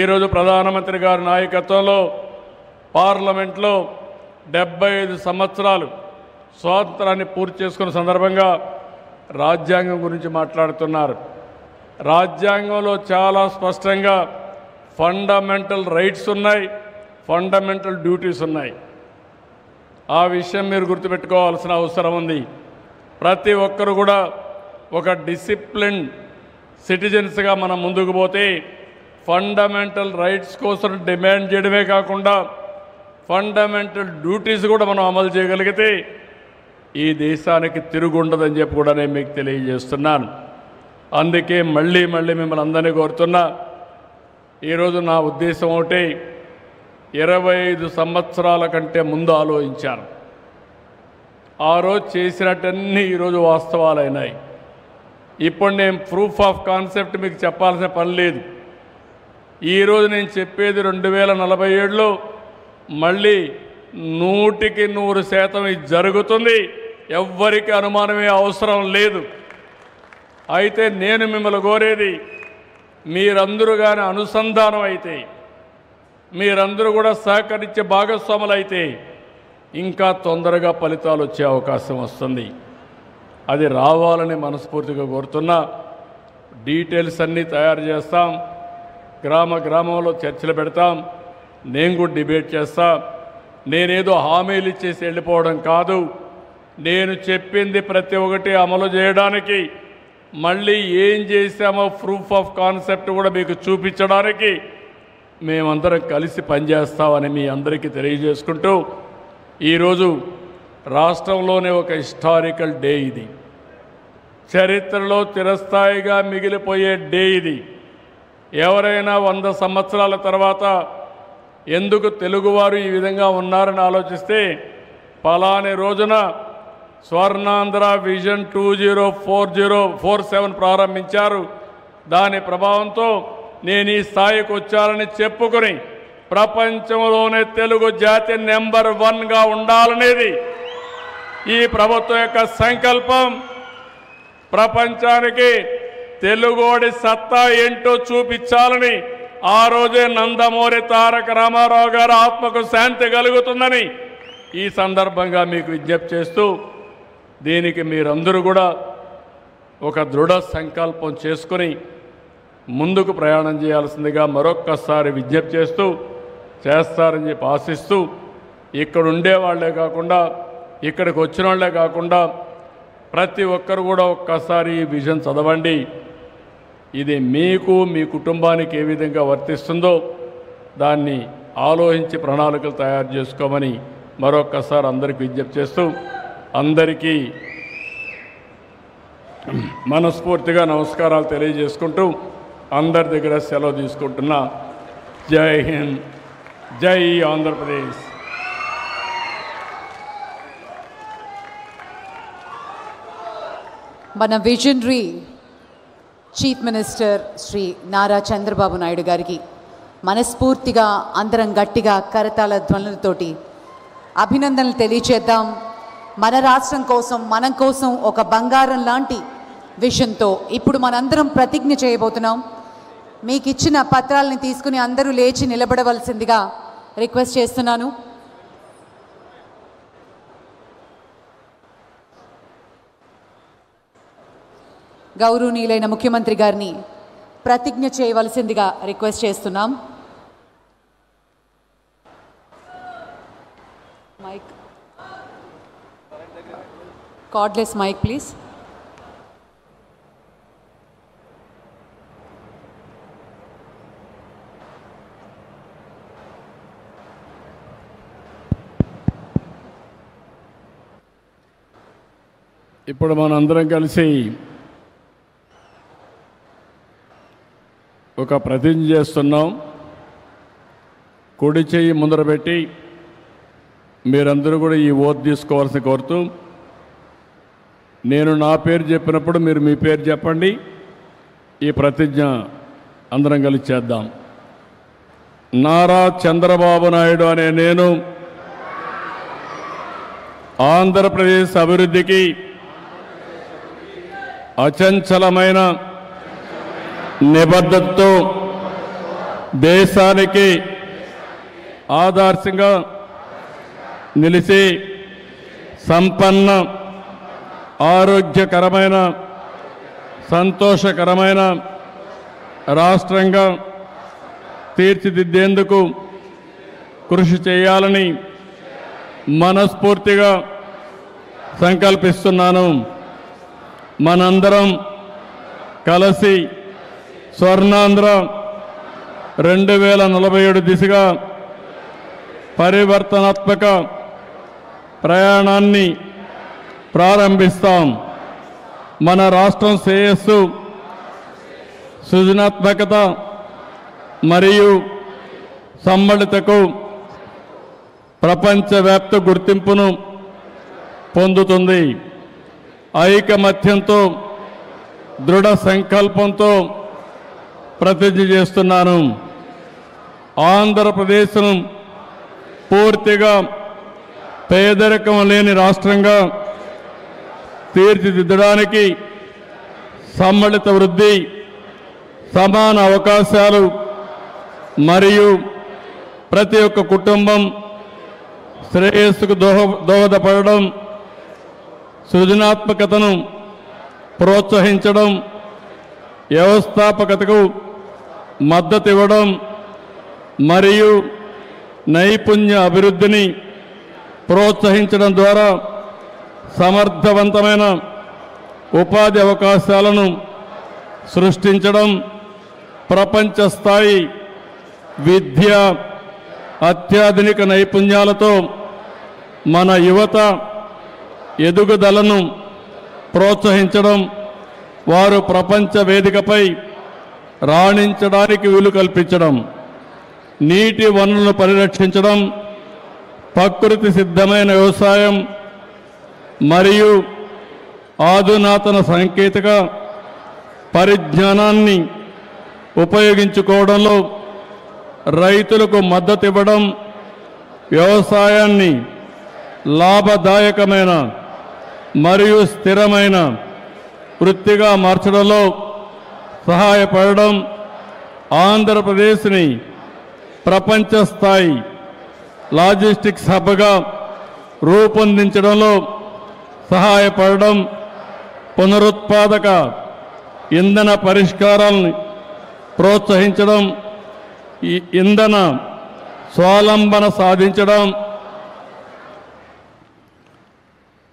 ఈరోజు ప్రధానమంత్రి గారి నాయకత్వంలో పార్లమెంట్లో 75 సంవత్సరాలు స్వాతంత్రాన్ని పూర్తి చేసుకున్న సందర్భంగా రాజ్యాంగం గురించి మాట్లాడుతున్నారు. రాజ్యాంగంలో చాలా స్పష్టంగా ఫండమెంటల్ రైట్స్ ఉన్నాయి, ఫండమెంటల్ డ్యూటీస్ ఉన్నాయి. ఆ విషయం మీరు గుర్తుపెట్టుకోవాల్సిన అవసరం ఉంది. ప్రతి ఒక్కరు కూడా ఒక డిసిప్లిన్ సిటిజన్స్గా మనం ముందుకు పోతే ఫండమెంటల్ రైట్స్ కోసం డిమాండ్ చేయడమే కాకుండా ఫండమెంటల్ డ్యూటీస్ కూడా మనం అమలు చేయగలిగితే ఈ దేశానికి తిరుగుండదని చెప్పి కూడా నేను మీకు తెలియజేస్తున్నాను. అందుకే మళ్ళీ మిమ్మల్ని అందరినీ కోరుతున్నా, ఈరోజు నా ఉద్దేశం ఒకటి, 25 సంవత్సరాల కంటే ముందు ఆలోచించాను. ఆ రోజు చేసినట్టన్నీ ఈరోజు వాస్తవాలైనాయి. ఇప్పుడు నేను ప్రూఫ్ ఆఫ్ కాన్సెప్ట్ మీకు చెప్పాల్సిన పని లేదు. ఈరోజు నేను చెప్పేది 2047లో మళ్ళీ 100% ఇది జరుగుతుంది. ఎవ్వరికి అనుమానమే అవసరం లేదు. అయితే నేను మిమ్మల్ని కోరేది, మీరందరూ కానీ అనుసంధానం అయితే, మీరందరూ కూడా సహకరించే భాగస్వాములు అయితే ఇంకా తొందరగా ఫలితాలు వచ్చే అవకాశం వస్తుంది. అది రావాలని మనస్ఫూర్తిగా కోరుతున్నా. డీటెయిల్స్ అన్నీ తయారు చేస్తాం. గ్రామంలో చర్చలు పెడతాం. నేను కూడా డిబేట్ చేస్తా. నేనేదో హామీలు ఇచ్చేసి వెళ్ళిపోవడం కాదు. నేను చెప్పింది ప్రతి ఒక్కటి అమలు చేయడానికి, మళ్ళీ ఏం చేశామో ప్రూఫ్ ఆఫ్ కాన్సెప్ట్ కూడా మీకు చూపించడానికి మేమందరం కలిసి పనిచేస్తామని మీ అందరికీ తెలియజేసుకుంటూ, ఈరోజు రాష్ట్రంలోనే ఒక హిస్టారికల్ డే. ఇది చరిత్రలో చిరస్థాయిగా మిగిలిపోయే డే. ఇది ఎవరైనా 100 సంవత్సరాల తర్వాత ఎందుకు తెలుగువారు ఈ విధంగా ఉన్నారని ఆలోచిస్తే, పలాని రోజున స్వర్ణాంధ్ర విజన్ 2047 ప్రారంభించారు. దాని ప్రభావంతో నేను ఈ స్థాయికి వచ్చానని చెప్పుకొని ప్రపంచంలోనే తెలుగు జాతి నెంబర్ 1గా ఉండాలనేది ఈ ప్రభుత్వం యొక్క సంకల్పం. ప్రపంచానికి తెలుగోడి సత్తా ఏంటో చూపించాలని ఆ రోజే నందమూరి తారక రామారావు గారి ఆత్మకు శాంతి కలుగుతుందని ఈ సందర్భంగా మీకు విజ్ఞప్తి చేస్తూ, దీనికి మీరందరూ కూడా ఒక దృఢ సంకల్పం చేసుకుని ముందుకు ప్రయాణం చేయాల్సిందిగా మరొక్కసారి విజ్ఞప్తి చేస్తారని చెప్పి ఆశిస్తూ, ఇక్కడ ఉండేవాళ్లే కాకుండా ఇక్కడికి వచ్చిన వాళ్లే కాకుండా ప్రతి ఒక్కరు కూడా ఒక్కసారి ఈ విజన్ చదవండి. ఇది మీకు మీ కుటుంబానికి ఏ విధంగా వర్తిస్తుందో దాన్ని ఆలోచించి ప్రణాళికలు తయారు చేసుకోమని మరొక్కసారి అందరికీ విజ్ఞప్తి చేస్తూ, అందరికీ మనస్ఫూర్తిగా నమస్కారాలు తెలియజేసుకుంటూ అందరి దగ్గర సెలవు తీసుకుంటున్నా. జై హింద్, జై ఆంధ్రప్రదేశ్. మన visionary chief minister Shri Nara Chandrababu Naidu గారికి మనస్ఫూర్తిగా అందరం గట్టిగా కరతాళ ధ్వనులతోటి అభినందనలు తెలియచేద్దాం. మన రాష్ట్రం కోసం, మన కోసం ఒక బంగారం లాంటి విషన్తో ఇప్పుడు మనందరం ప్రతిజ్ఞ చేయబోతున్నాం. మీకు ఇచ్చిన పత్రాలని తీసుకుని అందరూ లేచి నిలబడవలసిందిగా రిక్వెస్ట్ చేస్తున్నాను. గౌరవనీయులైన ముఖ్యమంత్రి గారిని ప్రతిజ్ఞ చేయవలసిందిగా రిక్వెస్ట్ చేస్తున్నాం. Mic, cordless mic please. ఇప్పుడు మనందరం కలిసి ఒక ప్రతిజ్ఞ చేస్తున్నాం. కుడి చెయ్యి ముందర పెట్టి మీరందరూ కూడా ఈ ఓత్ తీసుకోవాల్సి కోరుతూ, నేను నా పేరు చెప్పినప్పుడు మీరు మీ పేరు చెప్పండి. ఈ ప్రతిజ్ఞ అందరం కలిసి చేద్దాం. నారా చంద్రబాబు నాయుడు అనే నేను ఆంధ్రప్రదేశ్ అభివృద్ధికి అచంచలమైన నిబద్ధతతో దేశానికి ఆదర్శంగా నిలిచి సంపన్న, ఆరోగ్యకరమైన, సంతోషకరమైన రాష్ట్రంగా తీర్చిదిద్దేందుకు కృషి చేయాలని మనస్ఫూర్తిగా సంకల్పిస్తున్నాను. మనందరం కలిసి స్వర్ణాంధ్ర 2047 దిశగా పరివర్తనాత్మక ప్రయాణాన్ని ప్రారంభిస్తాం. మన రాష్ట్రం శ్రేయస్సు, సృజనాత్మకత మరియు సమ్మళితకు ప్రపంచవ్యాప్త గుర్తింపును పొందుతుంది. ఐకమత్యంతో, దృఢ సంకల్పంతో ప్రతిజ్ఞ చేస్తున్నాను. ఆంధ్రప్రదేశ్ను పూర్తిగా పేదరికం లేని రాష్ట్రంగా తీర్చిదిద్దడానికి సమ్మిళిత వృద్ధి, సమాన అవకాశాలు మరియు ప్రతి ఒక్క కుటుంబం శ్రేయస్సుకు దోహదపడడం, సృజనాత్మకతను ప్రోత్సహించడం, వ్యవస్థాపకతకు మద్దతు ఇవ్వడం మరియు నైపుణ్య అభివృద్ధిని ప్రోత్సహించడం ద్వారా సమర్థవంతమైన ఉపాధి అవకాశాలను సృష్టించడం, ప్రపంచ స్థాయి విద్య, అత్యాధునిక నైపుణ్యాలతో మన యువత ఎదుగుదలను ప్రోత్సహించడం, వారు ప్రపంచ వేదికపై రాణించడానికి వీలు కల్పించడం, నీటి వనరులను పరిరక్షించడం, ప్రకృతి సిద్ధమైన వ్యవసాయం మరియు ఆధునాతన సాంకేతిక పరిజ్ఞానాన్ని ఉపయోగించుకోవడంలో రైతులకు మద్దతు ఇవ్వడం, వ్యవసాయాన్ని లాభదాయకమైన మరియు స్థిరమైన వృత్తిగా మార్చడంలో సహాయపడడం, ఆంధ్రప్రదేశ్ని ప్రపంచ స్థాయి లాజిస్టిక్స్ హబ్గా రూపొందించడంలో సహాయపడడం, పునరుత్పాదక ఇంధన పరిష్కారాలను ప్రోత్సహించడం, ఈ ఇంధన స్వావలంబన సాధించడం,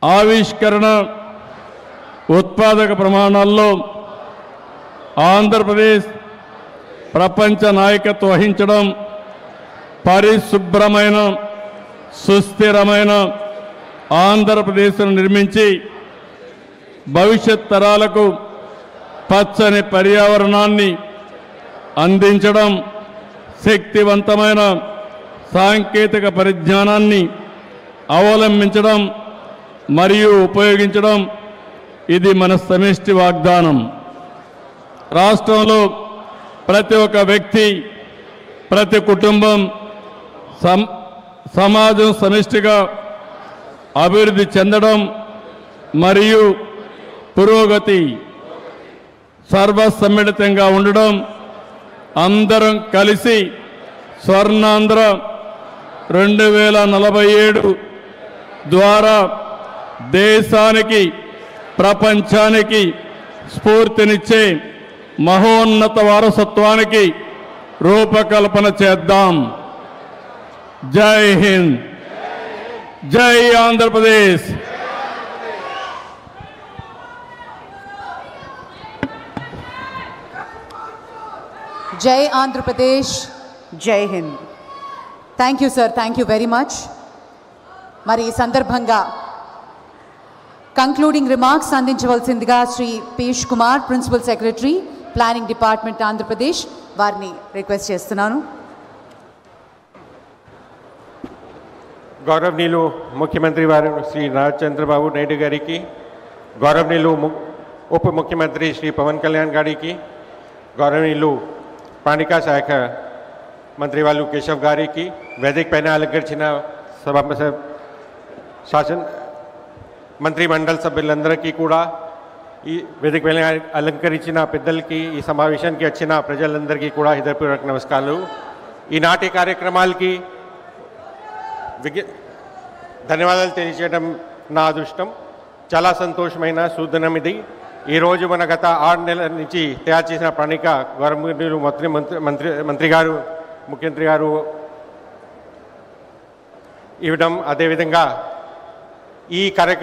ఆవిష్కరణ ఉత్పాదక ప్రమాణాల్లో ఆంధ్రప్రదేశ్ ప్రపంచ నాయకత్వం వహించడం, పరిశుభ్రమైన సుస్థిరమైన ఆంధ్రప్రదేశ్ను నిర్మించి భవిష్యత్ తరాలకు పచ్చని పర్యావరణాన్ని అందించడం, శక్తివంతమైన సాంకేతిక పరిజ్ఞానాన్ని అవలంబించడం మరియు ఉపయోగించడం ఇది మన సమిష్టి వాగ్దానం. రాష్ట్రంలో ప్రతి ఒక్క వ్యక్తి, ప్రతి కుటుంబం, సమాజం సమిష్టిగా అభివృద్ధి చెందడం మరియు పురోగతి సర్వసమ్మిళితంగా ఉండడం, అందరం కలిసి స్వర్ణాంధ్ర 2047 ద్వారా దేశానికి, ప్రపంచానికి స్ఫూర్తినిచ్చే మహోన్నత వారసత్వానికి రూపకల్పన చేద్దాం. జై హింద్, జై ఆంధ్రప్రదేశ్. జై ఆంధ్రప్రదేశ్, జై Hind. Thank you sir, thank you very much. మరి ఈ సందర్భంగా concluding remarks అందించవలసిందిగా Shri Piyush Kumar, principal secretary, planning department, Andhra Pradesh, వారిని రిక్వెస్ట్ చేస్తున్నాను. గౌరవనీయులు ముఖ్యమంత్రి వారు శ్రీ నారా చంద్రబాబు నాయుడు గారికి, గౌరవనీయులు ఉప ముఖ్యమంత్రి శ్రీ పవన్ కళ్యాణ్ గారికి, గౌరవనీయులు పాణికా శాఖ మంత్రి వాళ్ళు కేశవ్ గారికి, వేదిక పైన అలంకరించిన శాసన మంత్రి మండలి సభ్యులందరికీ కూడా, ఈ వేదిక పైన అలంకరించిన పెద్దలకి, ఈ సమావేశానికి వచ్చిన ప్రజలందరికీ కూడా హృదయపూర్వక నమస్కారాలు. ఈనాటి కార్యక్రమాలకి ధన్యవాదాలు తెలియజేయడం నా అదృష్టం. చాలా సంతోషమైన సూచన ఇది. ఈరోజు మన గత 6 నెలల నుంచి తయారు చేసిన ప్రణాళిక గౌరవనీయులు మంత్రి గారు, ముఖ్యమంత్రి గారు ఇవ్వడం, అదేవిధంగా ఈ కార్యక్రమం